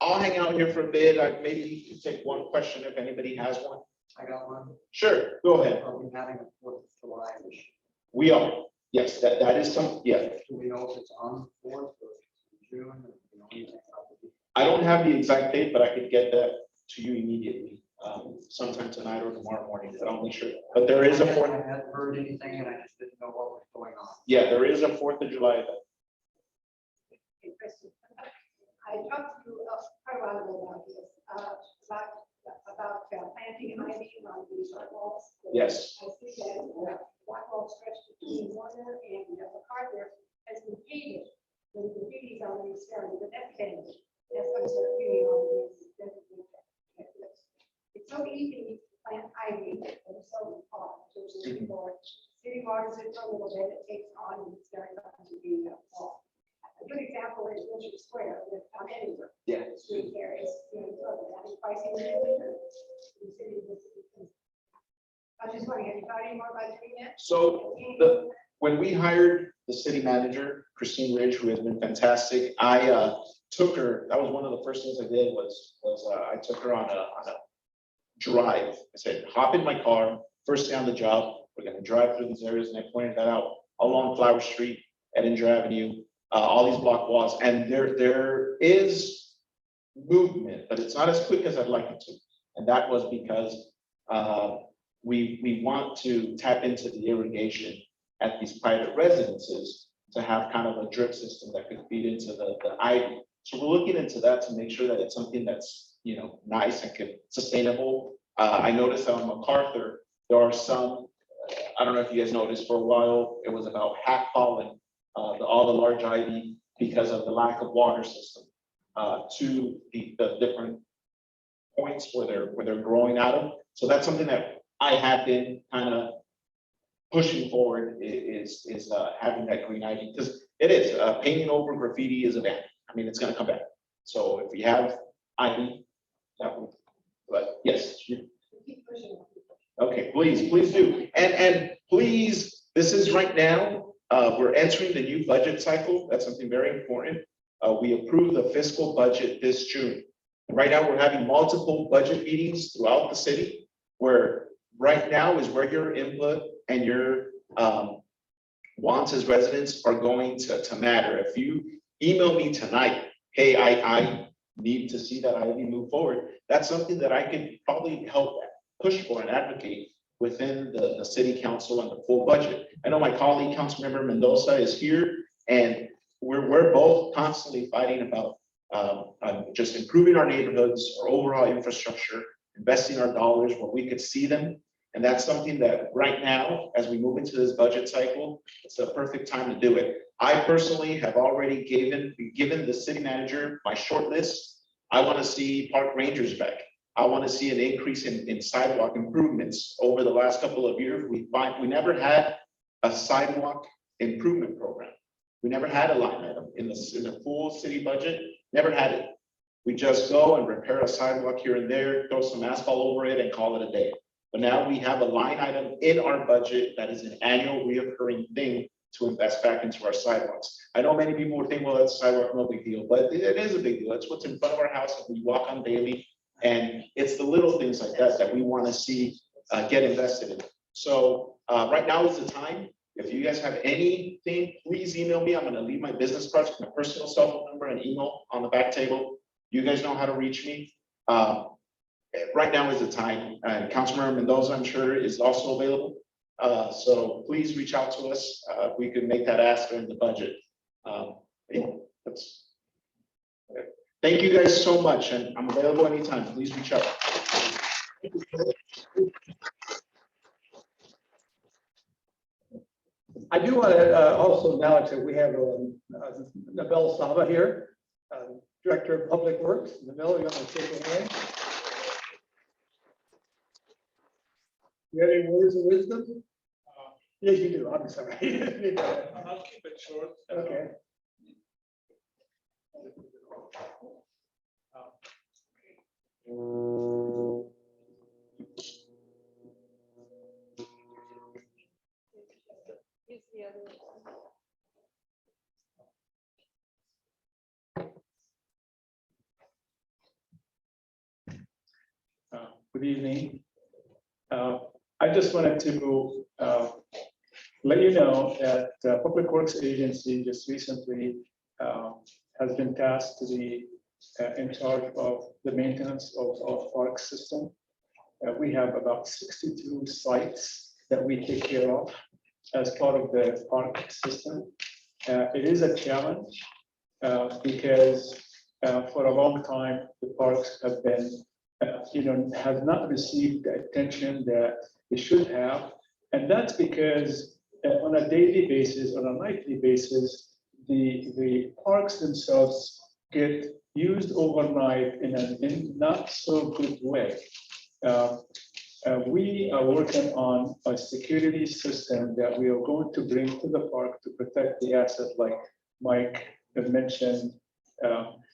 S16: I'll hang out here for a bit. Maybe you can take one question if anybody has one.
S15: I got one.
S16: Sure, go ahead.
S15: Are we having a 4th of July?
S16: We are. Yes, that is some, yeah.
S15: Do we know if it's on the 4th or June? Or, you know, anything about it?
S16: I don't have the exact date, but I could get that to you immediately, sometime tonight or tomorrow morning. I don't make sure, but there is a 4th.
S15: I hadn't heard anything and I just didn't know what was going on.
S16: Yeah, there is a 4th of July event.
S1: Hey, Kristen, I talked to you quite a while ago about this, about planting and ivy on these sidewalks.
S16: Yes.
S1: I see that black wall stretch between Warner and MacArthur has been painted. The graffiti's already started, but that's finished. That's going to start doing all these. It's so easy to plant ivy in a certain part, city waters it for a little bit, it takes on and it starts up to be a wall. A good example is Bishop Square with Edinburgh.
S16: Yeah.
S1: Street there is, pricing. I was just wondering, have you thought any more about doing that?
S16: So when we hired the city manager, Christine Ridge, who has been fantastic, I took her, that was one of the first things I did was I took her on a drive. I said, hop in my car, first day on the job, we're gonna drive through these areas, and I pointed that out along Flower Street, Edinburgh Avenue, all these block walls, and there is movement, but it's not as quick as I'd like it to. And that was because we want to tap into the irrigation at these private residences to have kind of a drip system that could feed into the ivy. So we're looking into that to make sure that it's something that's, you know, nice and sustainable. I noticed that on MacArthur, there are some, I don't know if you guys noticed, for a while, it was about half fallen, all the large ivy because of the lack of water system to the different points where they're growing out of. So that's something that I have been kind of pushing forward is having that green ivy, because it is painting over graffiti is a ban. I mean, it's going to come back. So if we have ivy, that would, but yes. Okay, please do. And please, this is right now, we're entering the new budget cycle. That's something very important. We approved the fiscal budget this June. Right now, we're having multiple budget meetings throughout the city, where right now is where your input and your wants as residents are going to matter. If you email me tonight, hey, I need to see that ivy move forward, that's something that I could probably help push for and advocate within the city council and the full budget. I know my colleague, Councilmember Mendoza, is here, and we're both constantly fighting about just improving our neighborhoods, our overall infrastructure, investing our dollars where we could see them. And that's something that right now, as we move into this budget cycle, it's the perfect time to do it. I personally have already given the city manager my short list. I want to see park rangers back. I want to see an increase in sidewalk improvements. Over the last couple of years, we never had a sidewalk improvement program. We never had a line item in the full city budget, never had it. We just go and repair a sidewalk here and there, throw some asphalt over it and call it a day. But now we have a line item in our budget that is an annual reoccurring thing to invest back into our sidewalks. I know many people would think, well, that's a sidewalk, no big deal, but it is a big deal. It's what's in front of our house that we walk on daily. And it's the little things like that we want to see get invested in. So right now is the time. If you guys have anything, please email me. I'm going to leave my business cards, my personal cell phone number and email on the back table. You guys know how to reach me. Right now is the time. And Councilmember Mendoza, I'm sure, is also available. So please reach out to us. We could make that ask during the budget. Thank you guys so much, and I'm available anytime. Please reach out.
S5: I do want to also acknowledge that we have Nabel Saba here. Director of Public Works, in the middle, you want to take it away? You have any words of wisdom? Yes, you do, I'm sorry.
S17: I'll keep it short.
S5: Okay.
S17: Good evening. I just wanted to let you know that Public Works Agency just recently has been tasked to be in charge of the maintenance of our park system. We have about 62 sites that we take care of as part of the park system. It is a challenge because for a long time, the parks have been have not received the attention that they should have. And that's because on a daily basis, on a nightly basis, the parks themselves get used overnight in a not so good way. We are working on a security system that we are going to bring to the park to protect the asset, like Mike had mentioned.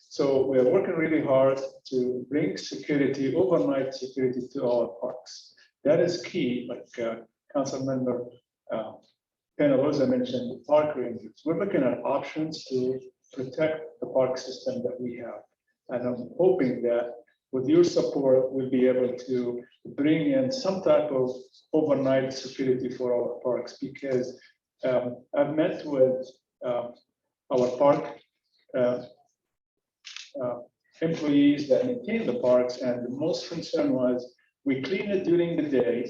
S17: So we are working really hard to bring security, overnight security to our parks. That is key, like Councilmember Penaloza mentioned, park rangers. We're looking at options to protect the park system that we have. And I'm hoping that with your support, we'll be able to bring in some type of overnight security for our parks, because I've met with our park employees that maintain the parks, and the most concern was we clean it during the day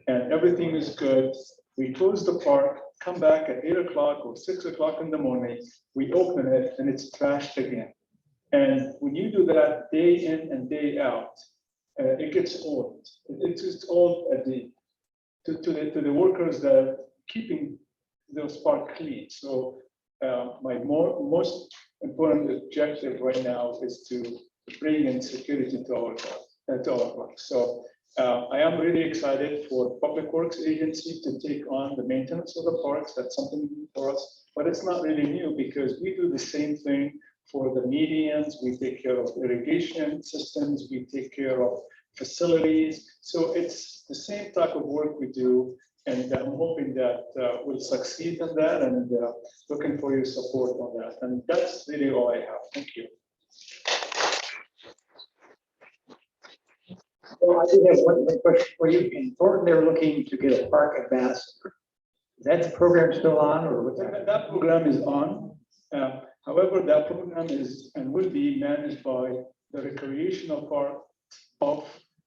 S17: and everything is good. We close the park, come back at 8 o'clock or 6 o'clock in the morning, we open it and it's trashed again. And when you do that day in and day out, it gets old. It's just old at to the workers that are keeping those parks clean. So my most important objective right now is to bring in security to our parks. So I am really excited for Public Works Agency to take on the maintenance of the parks. That's something new for us, but it's not really new because we do the same thing for the medians. We take care of irrigation systems. We take care of facilities. So it's the same type of work we do. And I'm hoping that we'll succeed in that, and looking for your support on that. And that's really all I have. Thank you.
S5: Well, I do have one question for you. In Thornton, they're looking to get a park ambassador. Is that program still on, or what's that?
S17: That program is on. However, that program is and will be managed by the recreational part of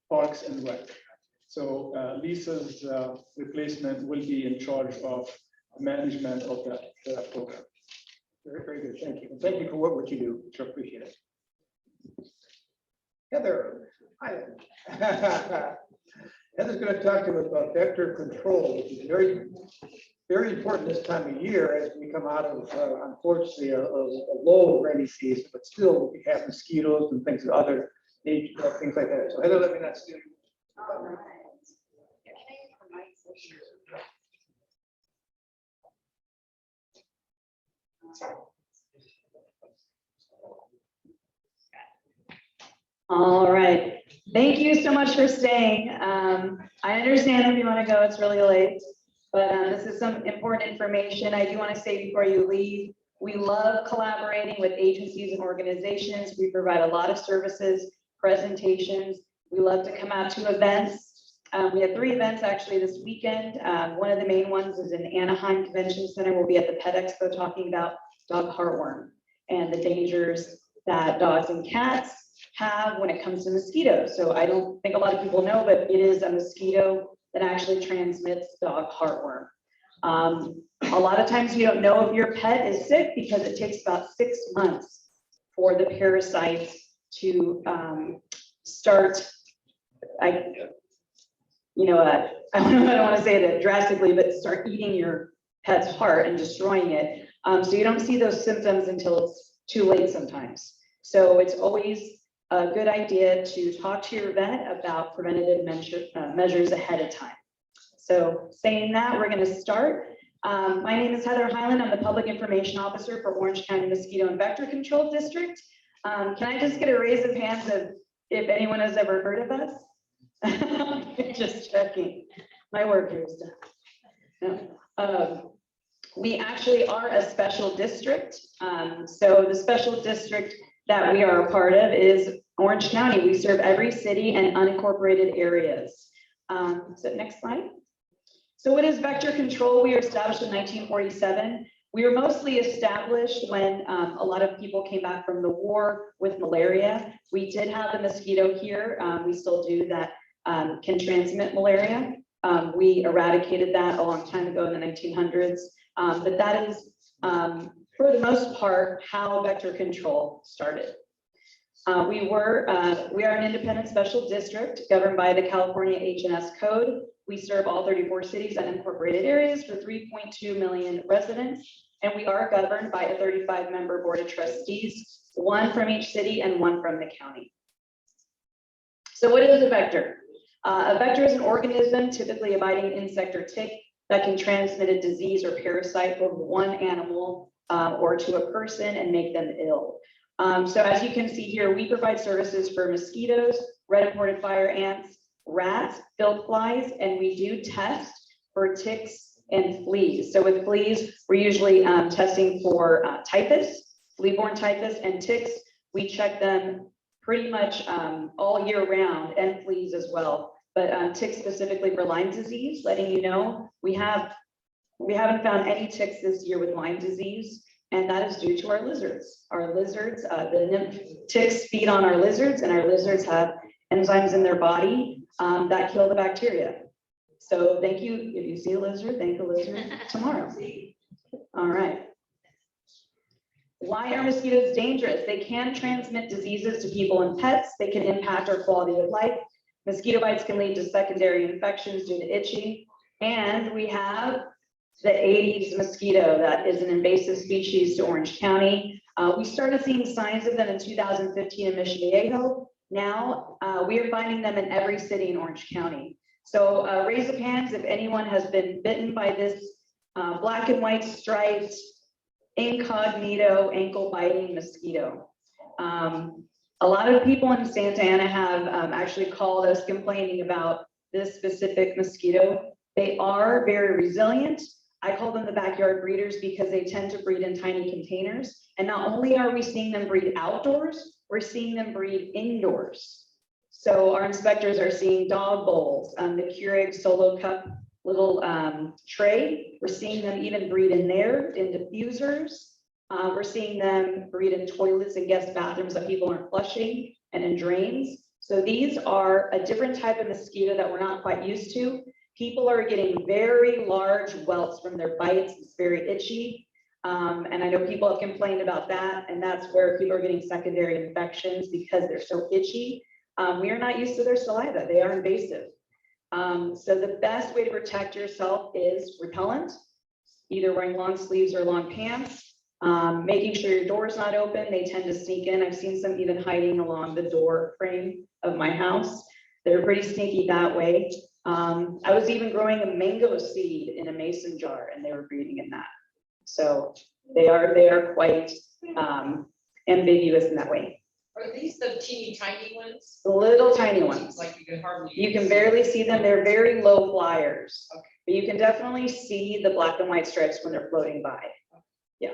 S17: Parks and Rec. So Lisa's replacement will be in charge of management of that program.
S5: Very, very good. Thank you. And thank you for what you do. Sure appreciate it. Heather, hi. Heather's going to talk to us about vector control, which is very, very important this time of year as we come out of, unfortunately, a low rainy season, but still we have mosquitoes and things, other things like that. So Heather, let me not steal you.
S18: All right. Thank you so much for staying. I understand if you want to go, it's really late, but this is some important information. I do want to say before you leave, we love collaborating with agencies and organizations. We provide a lot of services, presentations. We love to come out to events. We have 3 events actually this weekend. One of the main ones is in Anaheim Convention Center. We'll be at the Pet Expo talking about dog heartworm and the dangers that dogs and cats have when it comes to mosquitoes. So I don't think a lot of people know, but it is a mosquito that actually transmits dog heartworm. A lot of times you don't know if your pet is sick because it takes about 6 months for the parasites to start. I don't want to say that drastically, but start eating your pet's heart and destroying it. So you don't see those symptoms until it's too late sometimes. So it's always a good idea to talk to your vet about preventative measures ahead of time. So saying that, we're going to start. My name is Heather Highland. I'm the Public Information Officer for Orange County Mosquito and Vector Control District. Can I just get a raise of hands of if anyone has ever heard of us? Just checking. My work here is done. No. We actually are a special district. So the special district that we are a part of is Orange County. We serve every city and unincorporated areas. So next slide. So what is vector control? We were established in 1947. We were mostly established when a lot of people came back from the war with malaria. We did have the mosquito here. We still do that can transmit malaria. We eradicated that a long time ago in the 1900s. But that is, for the most part, how vector control started. We are an independent special district governed by the California H&S Code. We serve all 34 cities and incorporated areas for 3.2 million residents. And we are governed by a 35-member board of trustees, one from each city and one from the county. So what is a vector? A vector is an organism, typically a biting insect or tick, that can transmit a disease or parasite from one animal or to a person and make them ill. So as you can see here, we provide services for mosquitoes, red imported fire ants, rats, field flies, and we do test for ticks and fleas. So with fleas, we're usually testing for typhus, flea-borne typhus, and ticks. We check them pretty much all year round, and fleas as well. But ticks specifically for Lyme disease, letting you know, we haven't found any ticks this year with Lyme disease, and that is due to our lizards. Our lizards, the nymph ticks feed on our lizards, and our lizards have enzymes in their body that kill the bacteria. So thank you. If you see a lizard, thank the lizard tomorrow. All right. Why are mosquitoes dangerous? They can transmit diseases to people and pets. They can impact our quality of life. Mosquito bites can lead to secondary infections due to itching. And we have the Aedes mosquito that is an invasive species to Orange County. We started seeing signs of them in 2015 in Mission Viejo. Now we are finding them in every city in Orange County. So raise of hands if anyone has been bitten by this black and white striped incognito ankle biting mosquito. A lot of people in Santa Ana have actually called us complaining about this specific mosquito. They are very resilient. I call them the backyard breeders because they tend to breed in tiny containers. And not only are we seeing them breed outdoors, we're seeing them breed indoors. So our inspectors are seeing dog bowls, the Keurig solo cup little tray. We're seeing them even breed in there, in diffusers. We're seeing them breed in toilets and guest bathrooms that people aren't flushing, and in drains. So these are a different type of mosquito that we're not quite used to. People are getting very large welts from their bites. It's very itchy. And I know people have complained about that, and that's where people are getting secondary infections because they're so itchy. We are not used to their saliva. They are invasive. So the best way to protect yourself is repellent, either wearing long sleeves or long pants, making sure your door is not open. They tend to sneak in. I've seen some even hiding along the door frame of my house. They're pretty sneaky that way. I was even growing a mango seed in a mason jar, and they were breeding in that. So they are quite ambiguous in that way.
S14: Are these the teeny tiny ones?
S18: The little tiny ones.
S14: Like you can hardly.
S18: You can barely see them. They're very low flyers. Okay. But you can definitely see the black and white stripes when they're floating by. Yeah.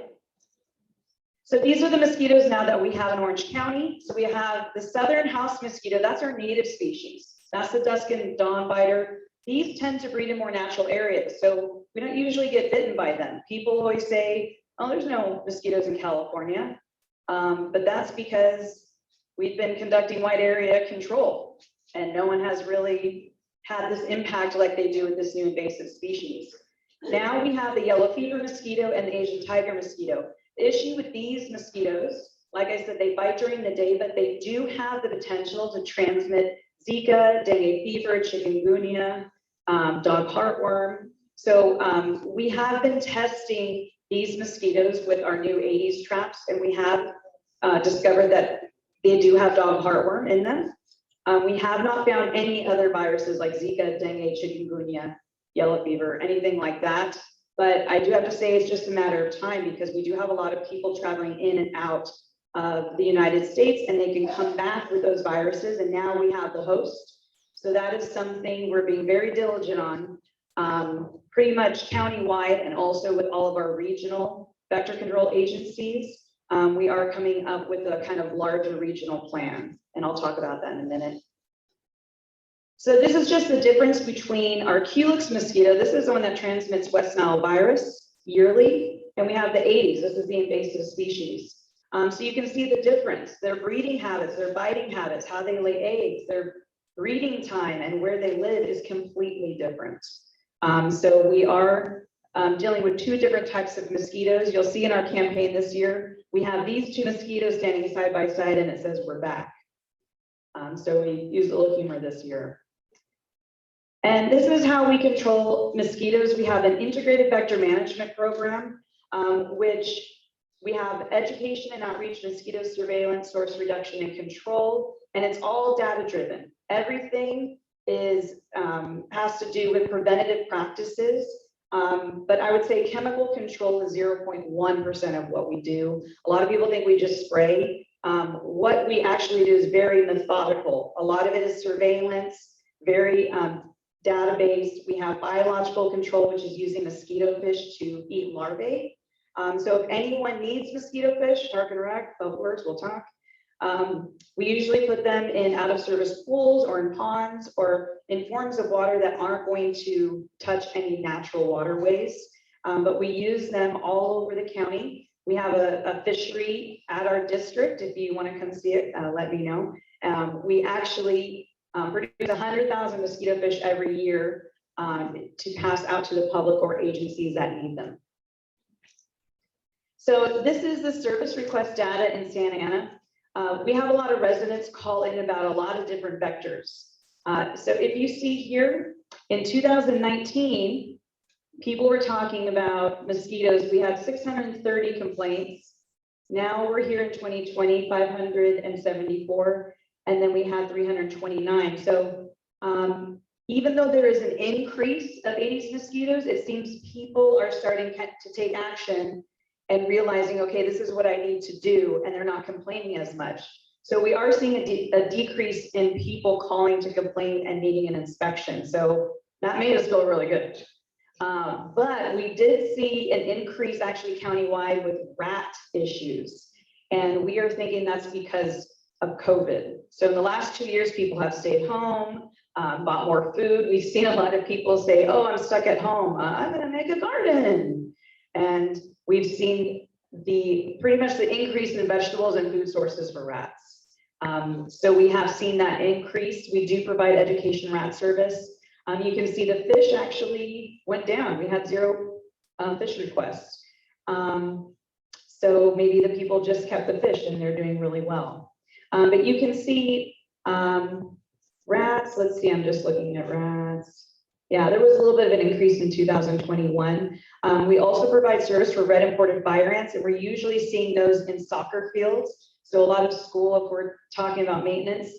S18: So these are the mosquitoes now that we have in Orange County. So we have the southern house mosquito. That's our native species. That's the dusk and dawn biter. These tend to breed in more natural areas. So we don't usually get bitten by them. People always say, oh, there's no mosquitoes in California. But that's because we've been conducting wide area control, and no one has really had this impact like they do with this new invasive species. Now we have the yellow fever mosquito and the Asian tiger mosquito. The issue with these mosquitoes, like I said, they bite during the day, but they do have the potential to transmit Zika, dengue fever, chikungunya, dog heartworm. So we have been testing these mosquitoes with our new Aedes traps, and we have discovered that they do have dog heartworm in them. We have not found any other viruses like Zika, dengue, chikungunya, yellow fever, anything like that. But I do have to say it's just a matter of time because we do have a lot of people traveling in and out of the United States, and they can come back with those viruses, and now we have the host. So that is something we're being very diligent on, pretty much countywide and also with all of our regional vector control agencies. We are coming up with a kind of larger regional plan, and I'll talk about that in a minute. So this is just the difference between our Culex mosquito. This is the one that transmits West Nile virus yearly, and we have the Aedes. This is the invasive species. So you can see the difference. Their breeding habits, their biting habits, how they lay eggs, their breeding time, and where they live is completely different. So we are dealing with two different types of mosquitoes. You'll see in our campaign this year, we have these two mosquitoes standing side by side, and it says we're back. So we used a little humor this year. And this is how we control mosquitoes. We have an integrated vector management program, which we have education and outreach, mosquito surveillance, source reduction and control, and it's all data driven. Everything is has to do with preventative practices, but I would say chemical control is 0.1% of what we do. A lot of people think we just spray. What we actually do is very methodical. A lot of it is surveillance, very data-based. We have biological control, which is using mosquito fish to eat larvae. So if anyone needs mosquito fish, Park and Rec, Public Works, we'll talk. We usually put them in out-of-service pools or in ponds or in forms of water that aren't going to touch any natural waterways. But we use them all over the county. We have a fishery at our district. If you want to come see it, let me know. We actually produce 100,000 mosquito fish every year to pass out to the public or agencies that need them. So this is the service request data in Santa Ana. We have a lot of residents call in about a lot of different vectors. So if you see here, in 2019, people were talking about mosquitoes. We had 630 complaints. Now we're here in 2020, 574, and then we had 329. So even though there is an increase of Aedes mosquitoes, it seems people are starting to take action and realizing, okay, this is what I need to do, and they're not complaining as much. So we are seeing a decrease in people calling to complain and needing an inspection. So that made us feel really good. But we did see an increase actually countywide with rat issues. And we are thinking that's because of COVID. So in the last 2 years, people have stayed home, bought more food. We've seen a lot of people say, oh, I'm stuck at home. I'm gonna make a garden. And we've seen pretty much the increase in vegetables and food sources for rats. So we have seen that increase. We do provide education rat service. You can see the fish actually went down. We had 0 fish requests. So maybe the people just kept the fish and they're doing really well. But you can see rats. Let's see, I'm just looking at rats. Yeah, there was a little bit of an increase in 2021. We also provide service for red imported fire ants, and we're usually seeing those in soccer fields. So a lot of school, if we're talking about maintenance,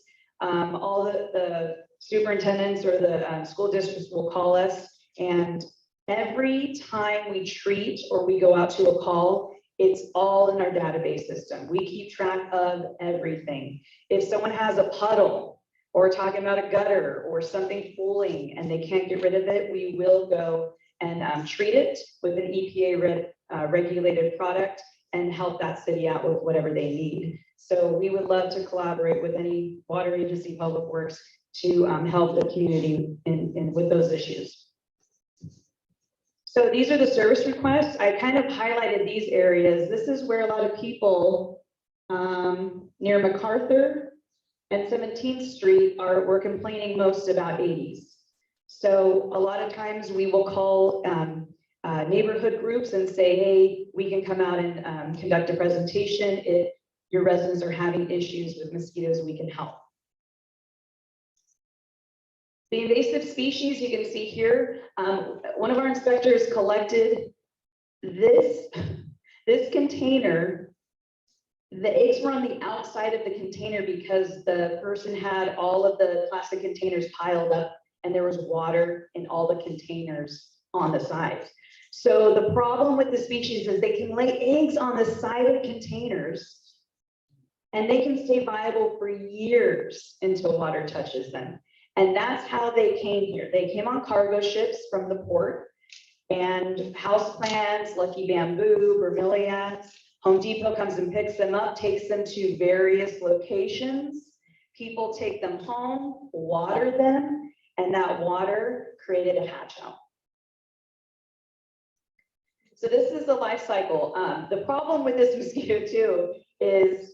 S18: all the superintendents or the school districts will call us, and every time we treat or we go out to a call, it's all in our database system. We keep track of everything. If someone has a puddle or talking about a gutter or something pooling and they can't get rid of it, we will go and treat it with an EPA regulated product and help that city out with whatever they need. So we would love to collaborate with any water agency, public works, to help the community with those issues. So these are the service requests. I kind of highlighted these areas. This is where a lot of people near MacArthur and 17th Street were complaining most about Aedes. So a lot of times we will call neighborhood groups and say, hey, we can come out and conduct a presentation. If your residents are having issues with mosquitoes, we can help. The invasive species you can see here, one of our inspectors collected this container. The eggs were on the outside of the container because the person had all of the plastic containers piled up and there was water in all the containers on the sides. So the problem with the species is they can lay eggs on the side of containers and they can stay viable for years until water touches them. And that's how they came here. They came on cargo ships from the port, and houseplants, lucky bamboo, bromeliads. Home Depot comes and picks them up, takes them to various locations. People take them home, water them, and that water created a hatch out. So this is the life cycle. The problem with this mosquito too is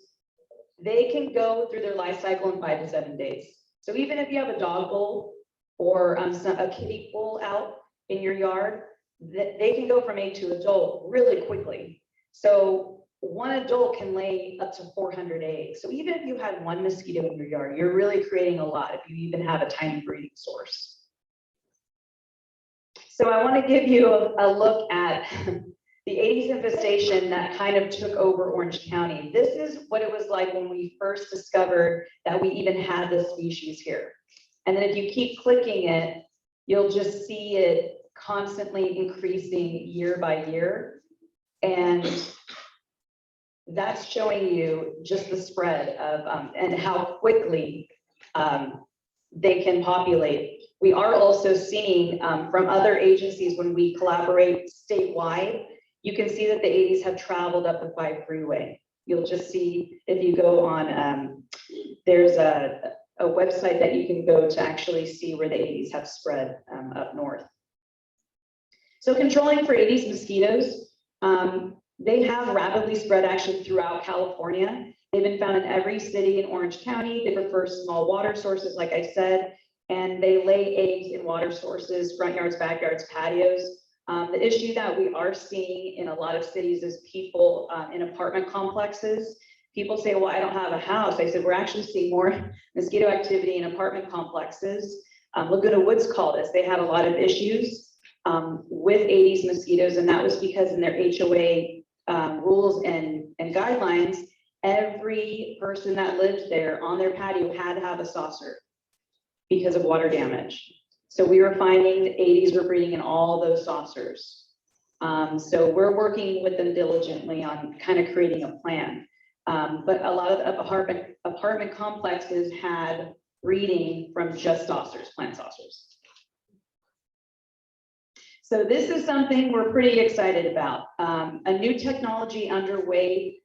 S18: they can go through their life cycle in 5 to 7 days. So even if you have a dog bowl or a kiddie pool out in your yard, they can go from egg to adult really quickly. So one adult can lay up to 400 eggs. So even if you had one mosquito in your yard, you're really creating a lot if you even have a tiny breeding source. So I want to give you a look at the 80s infestation that kind of took over Orange County. This is what it was like when we first discovered that we even had this species here. And then if you keep clicking it, you'll just see it constantly increasing year by year. And that's showing you just the spread of and how quickly they can populate. We are also seeing from other agencies when we collaborate statewide, you can see that the 80s have traveled up the 5 freeway. You'll just see if you go on, there's a website that you can go to actually see where the 80s have spread up north. So controlling for 80s mosquitoes, they have rapidly spread actually throughout California. They've been found in every city in Orange County. They prefer small water sources, like I said, and they lay eggs in water sources, front yards, backyards, patios. The issue that we are seeing in a lot of cities is people in apartment complexes. People say, well, I don't have a house. I said, we're actually seeing more mosquito activity in apartment complexes. Laguna Woods called us. They had a lot of issues with 80s mosquitoes, and that was because in their HOA rules and guidelines, every person that lived there on their patio had to have a saucer because of water damage. So we were finding the 80s were breeding in all those saucers. So we're working with them diligently on kind of creating a plan. But a lot of the apartment complexes had breeding from just saucers, plant saucers. So this is something we're pretty excited about. A new technology underway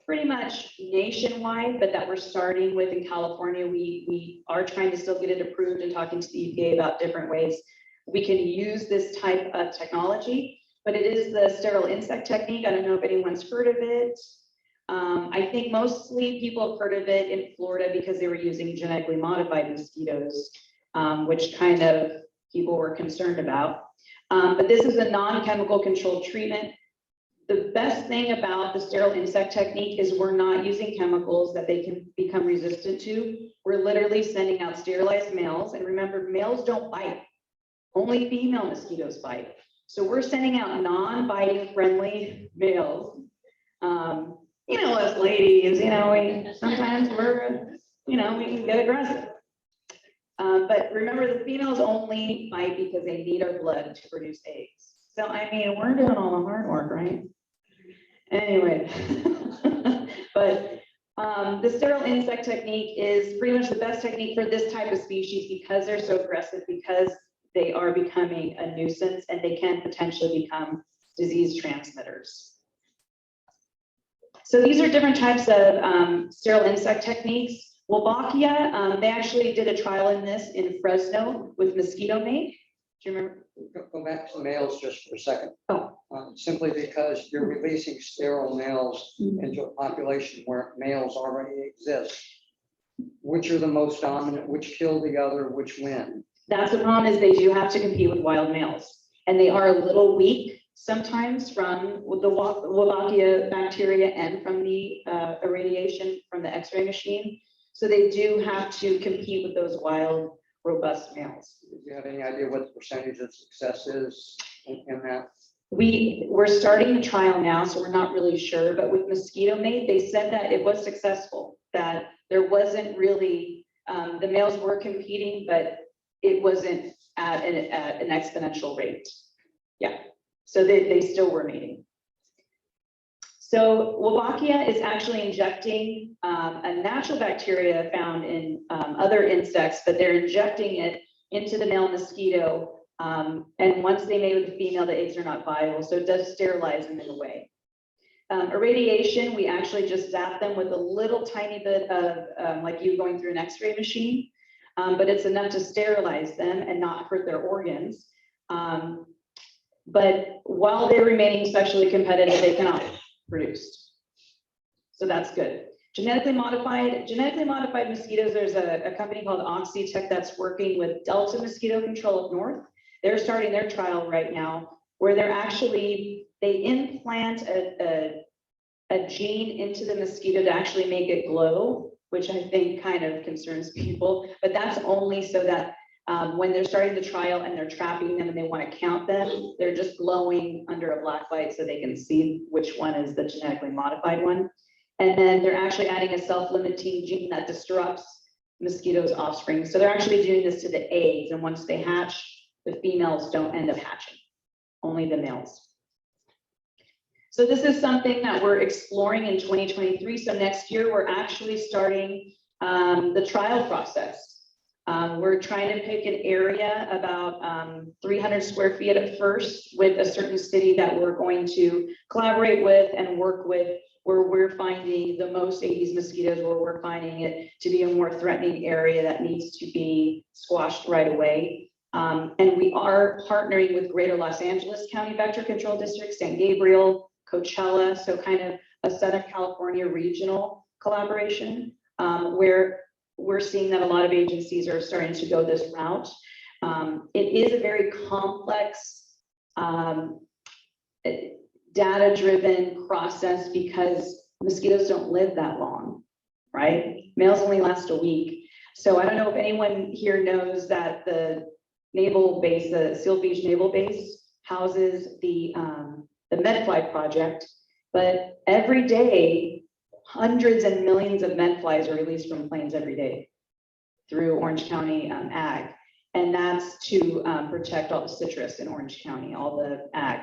S18: pretty much nationwide, but that we're starting with in California. We are trying to still get it approved and talking to the EPA about different ways we can use this type of technology, but it is the sterile insect technique. I don't know if anyone's heard of it. I think mostly people have heard of it in Florida because they were using genetically modified mosquitoes, which kind of people were concerned about. But this is a non-chemical controlled treatment. The best thing about the sterile insect technique is we're not using chemicals that they can become resistant to. We're literally sending out sterilized males. And remember, males don't bite. Only female mosquitoes bite. So we're sending out non-biting friendly males. You know, us ladies, you know, sometimes we're, you know, we can get aggressive. But remember, the females only bite because they need our blood to produce eggs. So, I mean, we're doing all the hard work, right? Anyway, but the sterile insect technique is pretty much the best technique for this type of species because they're so aggressive, because they are becoming a nuisance and they can potentially become disease transmitters. So these are different types of sterile insect techniques. Wolbachia, they actually did a trial in this in Fresno with mosquito mate. Do you remember?
S15: Go back to males just for a second.
S18: Oh.
S15: Simply because you're releasing sterile males into a population where males already exist. Which are the most dominant, which kill the other, which win?
S18: That's the problem, is they do have to compete with wild males. And they are a little weak sometimes from the Wolbachia bacteria and from the irradiation from the X-ray machine. So they do have to compete with those wild, robust males.
S15: Do you have any idea what the percentage of success is in that?
S18: we're starting the trial now, so we're not really sure, but with Mosquito Mate, they said that it was successful, that there wasn't really, the males were competing, but it wasn't at an exponential rate. Yeah, so they still were mating. So Wolbachia is actually injecting a natural bacteria found in other insects, but they're injecting it into the male mosquito. And once they mate with the female, the eggs are not viable, so it does sterilize them in a way. Irradiation, we actually just zap them with a little tiny bit of like you going through an x-ray machine, but it's enough to sterilize them and not hurt their organs. But while they're remaining sexually competitive, they cannot produce. So that's good. Genetically modified mosquitoes, there's a company called Oxytech that's working with Delta Mosquito Control up north. They're starting their trial right now where they implant a gene into the mosquito to actually make it glow, which I think kind of concerns people, but that's only so that when they're starting the trial and they're trapping them and they want to count them, they're just glowing under a black light so they can see which one is the genetically modified one. And then they're actually adding a self-limiting gene that disrupts mosquitoes' offspring. So they're actually doing this to the eggs, and once they hatch, the females don't end up hatching, only the males. So this is something that we're exploring in 2023. So next year, we're actually starting the trial process. We're trying to pick an area about 300 square feet at first with a certain city that we're going to collaborate with and work with, where we're finding the most Aedes mosquitoes, where we're finding it to be a more threatening area that needs to be squashed right away. And we are partnering with Greater Los Angeles County Vector Control District, San Gabriel, Coachella, so kind of a Southern California regional collaboration, where we're seeing that a lot of agencies are starting to go this route. It is a very complex, data-driven process because mosquitoes don't live that long, right? Males only last a week. So I don't know if anyone here knows that the naval base, the Seal Beach Naval Base, houses the Medfly project, but every day, hundreds and millions of medflies are released from planes every day through Orange County ag. And that's to protect all the citrus in Orange County, all the ag.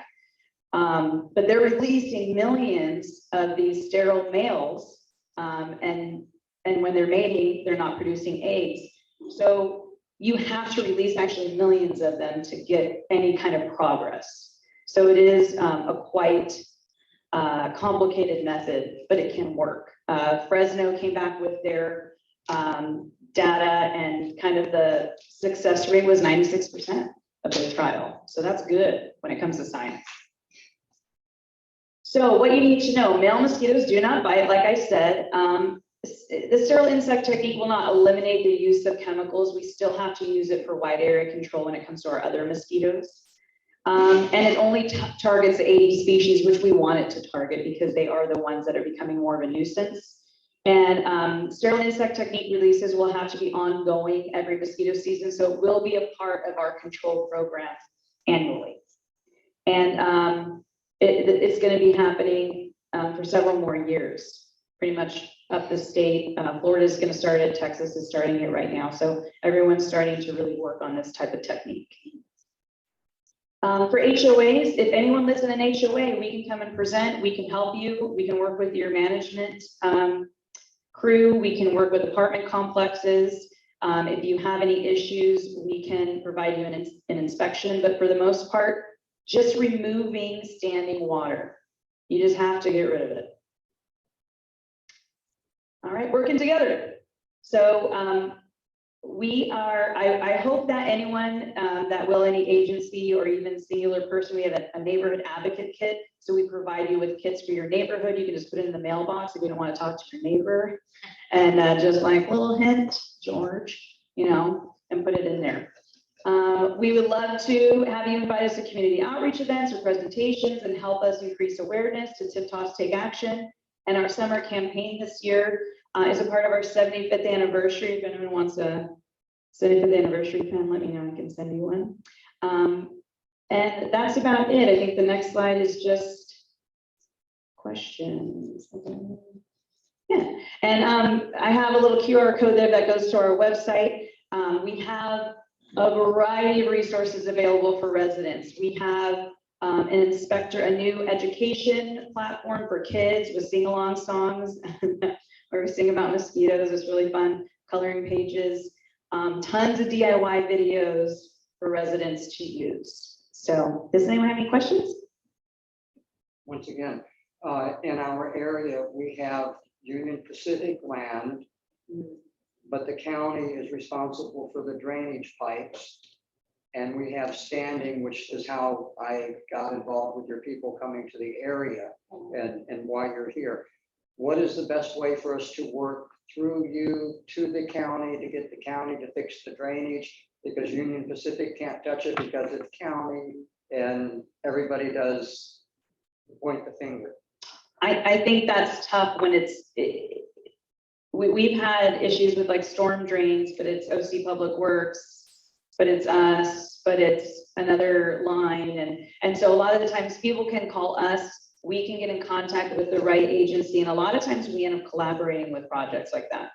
S18: But they're releasing millions of these sterile males, and when they're mating, they're not producing eggs. So you have to release actually millions of them to get any kind of progress. So it is a quite complicated method, but it can work. Fresno came back with their data, and kind of the success rate was 96% of the trial. So that's good when it comes to science. So what you need to know, male mosquitoes do not bite, like I said. The sterile insect technique will not eliminate the use of chemicals. We still have to use it for wide area control when it comes to our other mosquitoes. And it only targets the Aedes species, which we want it to target because they are the ones that are becoming more of a nuisance. And sterile insect technique releases will have to be ongoing every mosquito season, so it will be a part of our control program annually. And it's going to be happening for several more years, pretty much up the state. Florida is going to start it, Texas is starting it right now, so everyone's starting to really work on this type of technique. For HOAs, if anyone lives in an HOA, we can come and present, we can help you, we can work with your management crew, we can work with apartment complexes. If you have any issues, we can provide you an inspection, but for the most part, just removing standing water. You just have to get rid of it. All right, working together. So I hope that anyone that will, any agency or even singular person, we have a neighborhood advocate kit. So we provide you with kits for your neighborhood. You can just put it in the mailbox if you don't want to talk to your neighbor. And just like little hint, George, you know, and put it in there. We would love to have you invite us to community outreach events or presentations and help us increase awareness to Tip Toss Take Action. And our summer campaign this year is a part of our 75th anniversary. If anyone wants a 75th anniversary pen, let me know, I can send you one. And that's about it. I think the next slide is just questions. Yeah, and I have a little QR code there that goes to our website. We have a variety of resources available for residents. We have an inspector, a new education platform for kids with sing-along songs where we sing about mosquitoes. It's really fun, coloring pages, tons of DIY videos for residents to use. So does anyone have any questions?
S15: Once again, in our area, we have Union Pacific land, but the county is responsible for the drainage pipes. And we have standing, which is how I got involved with your people coming to the area and why you're here. What is the best way for us to work through you to the county to get the county to fix the drainage? Because Union Pacific can't touch it because it's county and everybody does point the finger.
S18: I think that's tough when we've had issues with like storm drains, but it's OC Public Works, but it's us, but it's another line. And so a lot of the times people can call us, we can get in contact with the right agency. And a lot of times we end up collaborating with projects like that.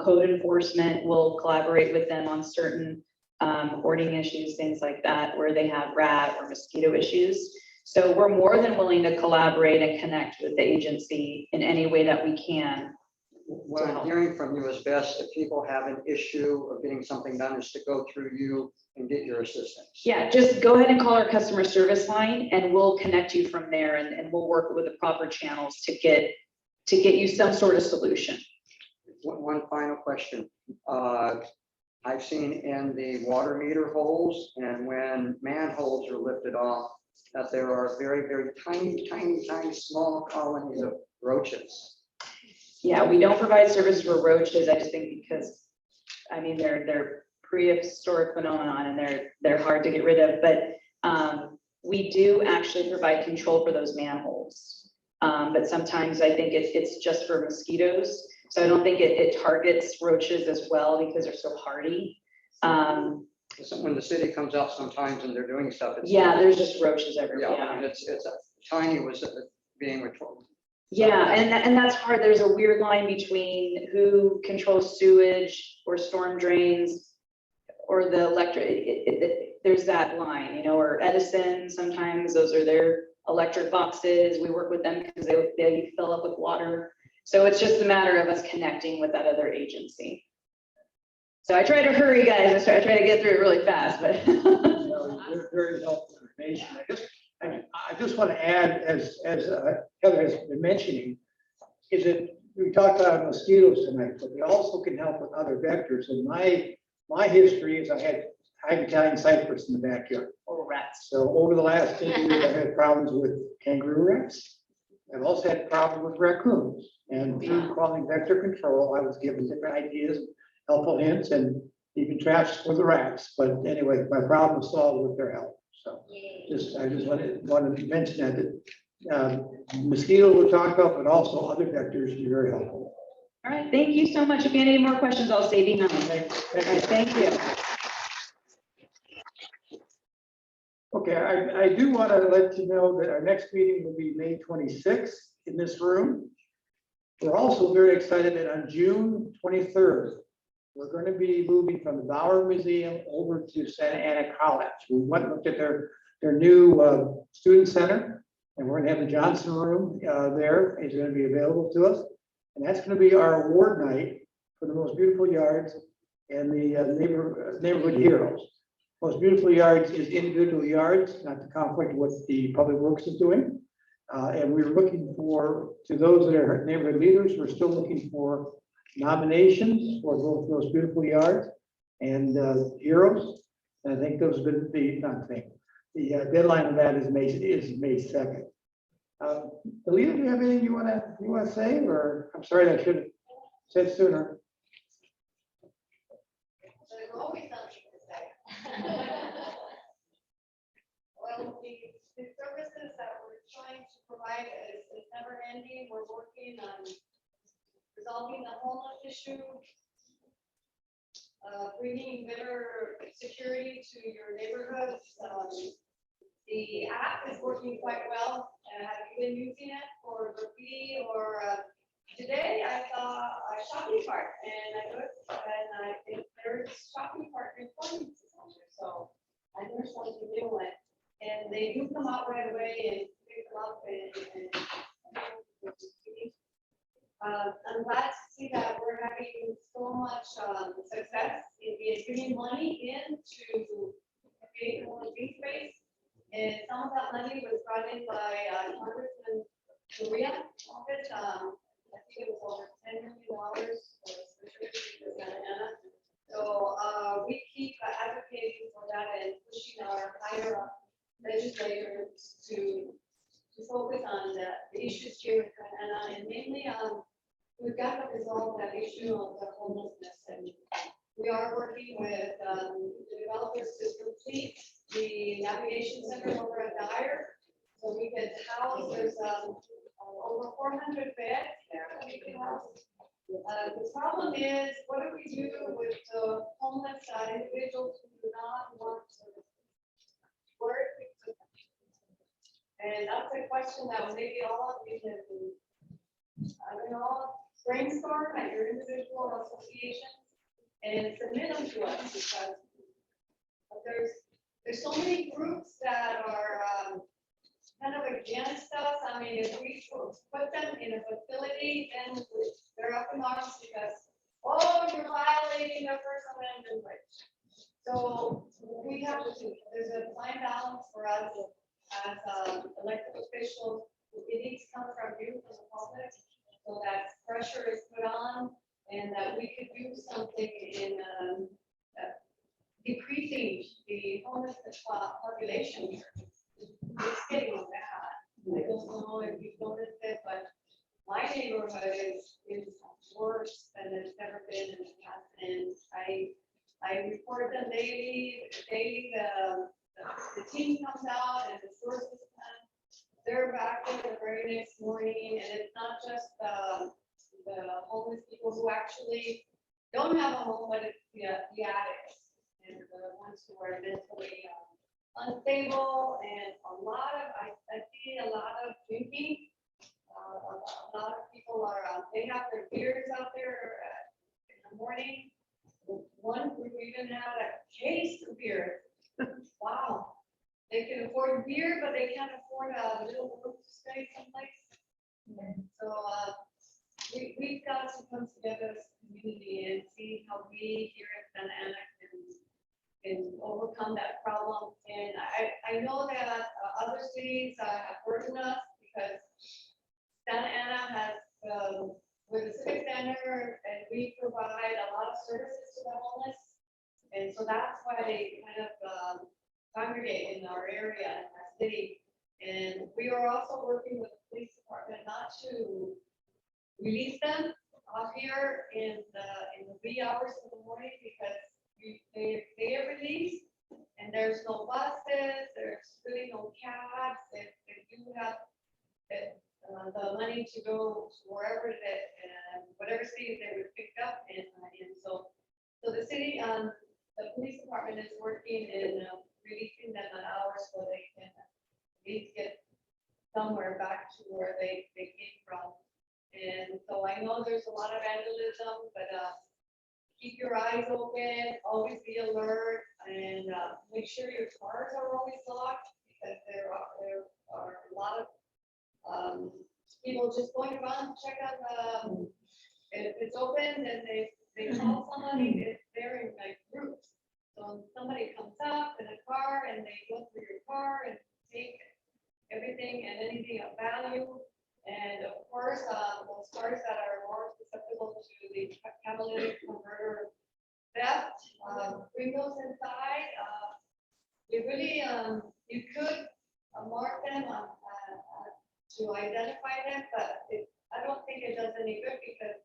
S18: Code enforcement will collaborate with them on certain hoarding issues, things like that, where they have rat or mosquito issues. So we're more than willing to collaborate and connect with the agency in any way that we can.
S15: What I'm hearing from you is best if people have an issue of getting something done is to go through you and get your assistance.
S18: Yeah, just go ahead and call our customer service line and we'll connect you from there and we'll work with the proper channels to get you some sort of solution.
S15: One final question. I've seen in the water meter holes and when manholes are lifted off, that there are very, very tiny, small colonies of roaches.
S18: Yeah, we don't provide service for roaches. I just think because, I mean, they're prehistoric phenomenon and they're hard to get rid of, but we do actually provide control for those manholes. But sometimes I think it's just for mosquitoes. So I don't think it targets roaches as well because they're so hardy.
S15: When the city comes out sometimes and they're doing stuff.
S18: Yeah, there's just roaches everywhere.
S15: Yeah, I mean, it's a tiny was being controlled.
S18: Yeah, and that's hard. There's a weird line between who controls sewage or storm drains or the electric. There's that line, you know, or Edison, sometimes those are their electric boxes. We work with them because they fill up with water. So it's just a matter of us connecting with that other agency. So I try to hurry, guys. I try to get through it really fast, but.
S5: Very helpful information. I just want to add, as Heather has been mentioning, is that we talked about mosquitoes tonight, but we also can help with other vectors. And my history is I had Italian cypress in the backyard.
S18: Or rats.
S5: So over the last 10 years, I've had problems with kangaroo rats. I've also had problems with raccoons. And through quality vector control, I was given different ideas, helpful hints, and even traps for the rats. But anyway, my problem was solved with their help. So I just wanted to mention that mosquito we talked about, but also other vectors are very helpful.
S18: All right, thank you so much. If you have any more questions, I'll stay behind. Thank you.
S5: Okay, I do want to let you know that our next meeting will be May 26th in this room. We're also very excited that on June 23rd, we're going to be moving from the Bauer Museum over to Santa Ana College. We went and looked at their new student center, and we're going to have the Johnson Room there. It's going to be available to us. And that's going to be our award night for the most beautiful yards and the neighborhood heroes. Most beautiful yards is individual yards, not the conflict with what the Public Works is doing. And we're looking for, to those that are neighborhood leaders, we're still looking for nominations for both those beautiful yards and heroes. And I think those have been the deadline of that is May 2nd. Alita, do you have anything you want to say, or I'm sorry I should have said sooner.
S19: There's always something to say. Well, the services that we're trying to provide is never ending. We're working on resolving the homeless issue, bringing better security to your neighborhoods, The app is working quite well. Have you been using it for graffiti or, today I saw a shopping cart and I looked and I think there's shopping cart reporting system. So I learned something new and they do come out right away and pick them up I'm glad to see that we're having so much success in bringing money in to create more green space. And some of that money was brought in by Congressman Korea office. I think it was over $10 million for Savannah. So we keep advocating for that and pushing our higher up legislators to focus on the issues here in Savannah, and mainly we've got to resolve that issue of the homelessness. And we are working with the developers to complete the navigation center over at Dyer. So we could house, there's over 400 beds there that we can house. The problem is, what do we do with the homeless individuals who do not want to work? And that's a question that maybe all of you can, I don't know, brainstorm at your individual associations and submit them to us, because there's so many groups that are kind of against us. I mean, if we put them in a facility, then they're up in arms because, oh, you're violating their First Amendment rights. So we have to, there's a fine balance for us as elected officials. It needs to come from you, from the public, so that pressure is put on and that we could do something in decreasing the homelessness population here. It's getting bad. I don't know if you've noticed it, but my neighborhood is worse than it's ever been in the past. And I report them daily. The team comes out and the sources come. They're back there the very next morning, and it's not just the homeless people who actually don't have a home, but it's the addicts and the ones who are mentally unstable, and I see a lot of drinking. A lot of people are, they have their beers out there in the morning. One group even had a case of beer. Wow. They can afford beer, but they can't afford a little room to stay someplace. So we've got to come together as a community and see how we here at Santa Ana can overcome that problem. And I know that other cities have burdened us because Santa Ana has, with the Civic Center, and we provide a lot of services to the homeless. And so that's why they kind of congregate in our area, in our city. And we are also working with the police department not to release them off here in the wee hours of the morning, because they are released and there's no buses, there's really no cabs. If you have the money to go to wherever that, whatever city they would pick up in. So the city, the police department is working in releasing them at hours so they can at least get somewhere back to where they came from. And so I know there's a lot of vandalism, but keep your eyes open, always be alert, and make sure your cars are always locked, because there are a lot of people just going around, check out if it's open, then they call somebody, they're in like groups. So somebody comes up in a car and they go through your car and take everything and anything of value. And of course, those cars that are more susceptible to the catalytic converter theft, bring those inside. You really, you could mark them to identify them, but I don't think it does any good, because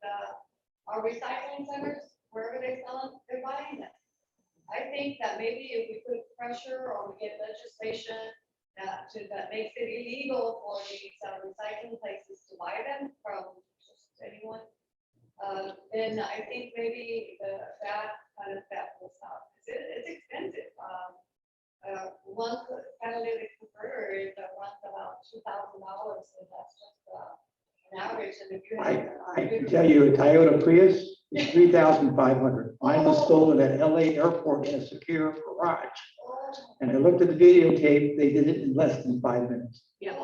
S19: our recycling centers, wherever they sell them, they're buying them. I think that maybe if we put pressure or we get legislation that makes it illegal for these recycling places to buy them from just anyone, then I think maybe that kind of theft will stop. It's expensive. One catalytic converter
S5: tell you, a Toyota Prius is 3,500. Mine was stolen at LA airport in a secure garage. And I looked at the videotape, they did it in less than 5 minutes.
S2: Yep.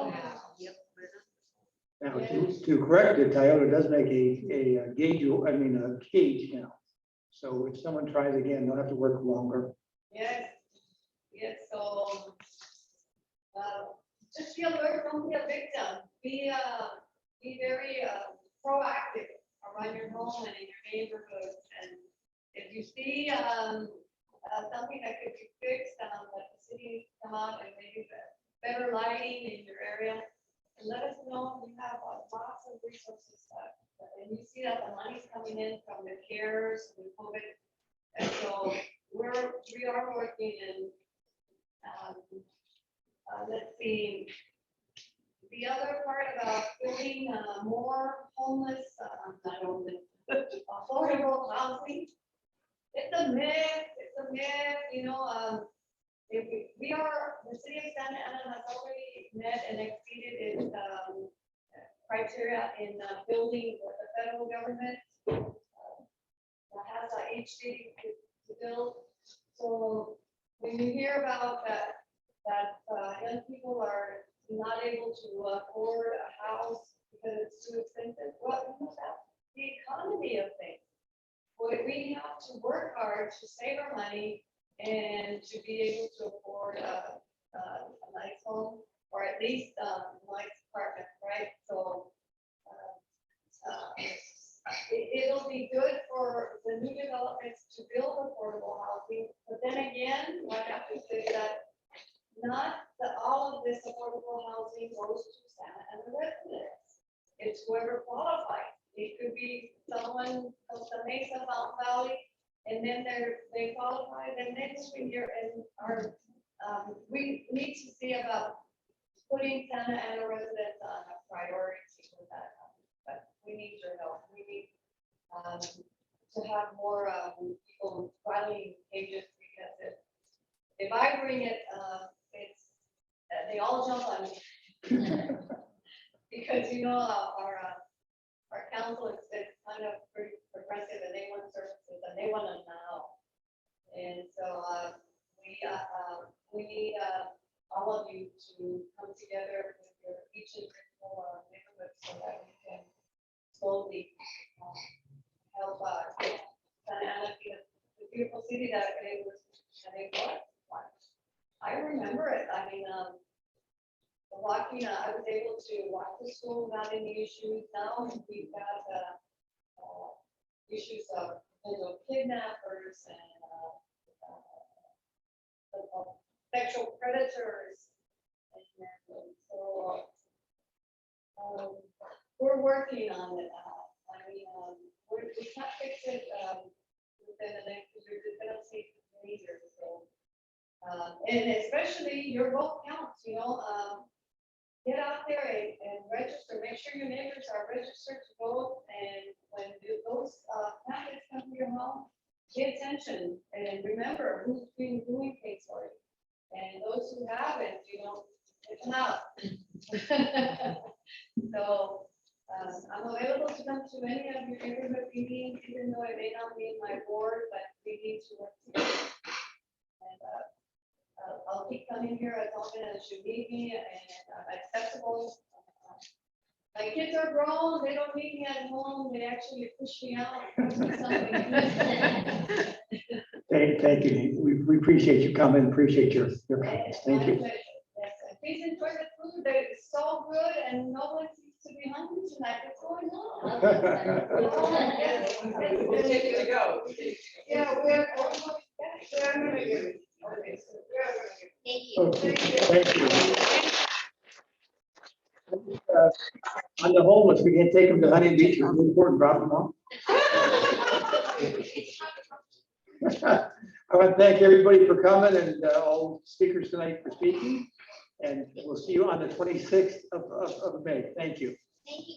S5: Now, to correct it, Toyota does make a cage now. So if someone tries again, they'll have to work longer.
S14: Yes, yes, so, just be alert, don't be a victim, be very proactive around your home and in your neighborhood. And if you see, something that could be fixed, let the city come out and maybe better lighting in your area. And let us know, we have lots of resources, and you see that the money's coming in from the CARES, and COVID. And so we are working in, let's see, the other part about building more homeless, not homeless, affordable housing. It's a myth, you know, we are, the city of Santa Ana has already met and exceeded its criteria in building with the federal government. That has each city to build. So when you hear about that young people are not able to afford a house because it's too expensive, well, you know, that's the economy of things. We have to work hard to save our money and to be able to afford a nice home, or at least a nice apartment, right? So it'll be good for the new developments to build affordable housing, but then again, what happens is that not all of this affordable housing goes to Santa Ana residents. It's whoever qualifies. It could be someone from the Mesa Mountain Valley, and then they qualify, then they move in here, and we need to see about putting Santa Ana residents on a priority for that. But we need your help. We need to have more people filing pages, because if I bring it, they all jump on me. Because you know our council is kind of pretty progressive, and they want services and they want them now. And so we need all of you to come together with your each individual neighborhood, so that we can slowly help Santa Ana be the beautiful city that it was. I remember it. I mean, walking, I was able to walk to school without any issues. Now we've got issues of kidnappers and sexual predators. And so we're working on it. I mean, we can't fix it within the next year. It's going to take many years. So, and especially your vote counts, you know. Get out there and register. Make sure your neighbors are registered to vote. And when those packets come to your home, pay attention and remember who's been doing things for you. And those who haven't, you know, get them out. So I'm available to come to any of your neighborhood meetings, even though it may not be in my ward, but we need to work together. And I'll keep coming here as often as you need me, and accessible. My kids are grown, they don't need me at home, they actually push me out.
S5: Thank you. We appreciate you coming, appreciate your comments. Thank you.
S14: Yes, please enjoy the food, it's so good, and no one seems to be hungry tonight. What's going on?
S8: We'll take you to go.
S14: Yeah, we're.
S9: Thank you.
S5: Okay, thank you. On the homeless, we can take them to Honey Beach or Newport and drop them off. I want to thank everybody for coming, and all speakers tonight for speaking. And we'll see you on the 26th of May. Thank you.
S9: Thank you.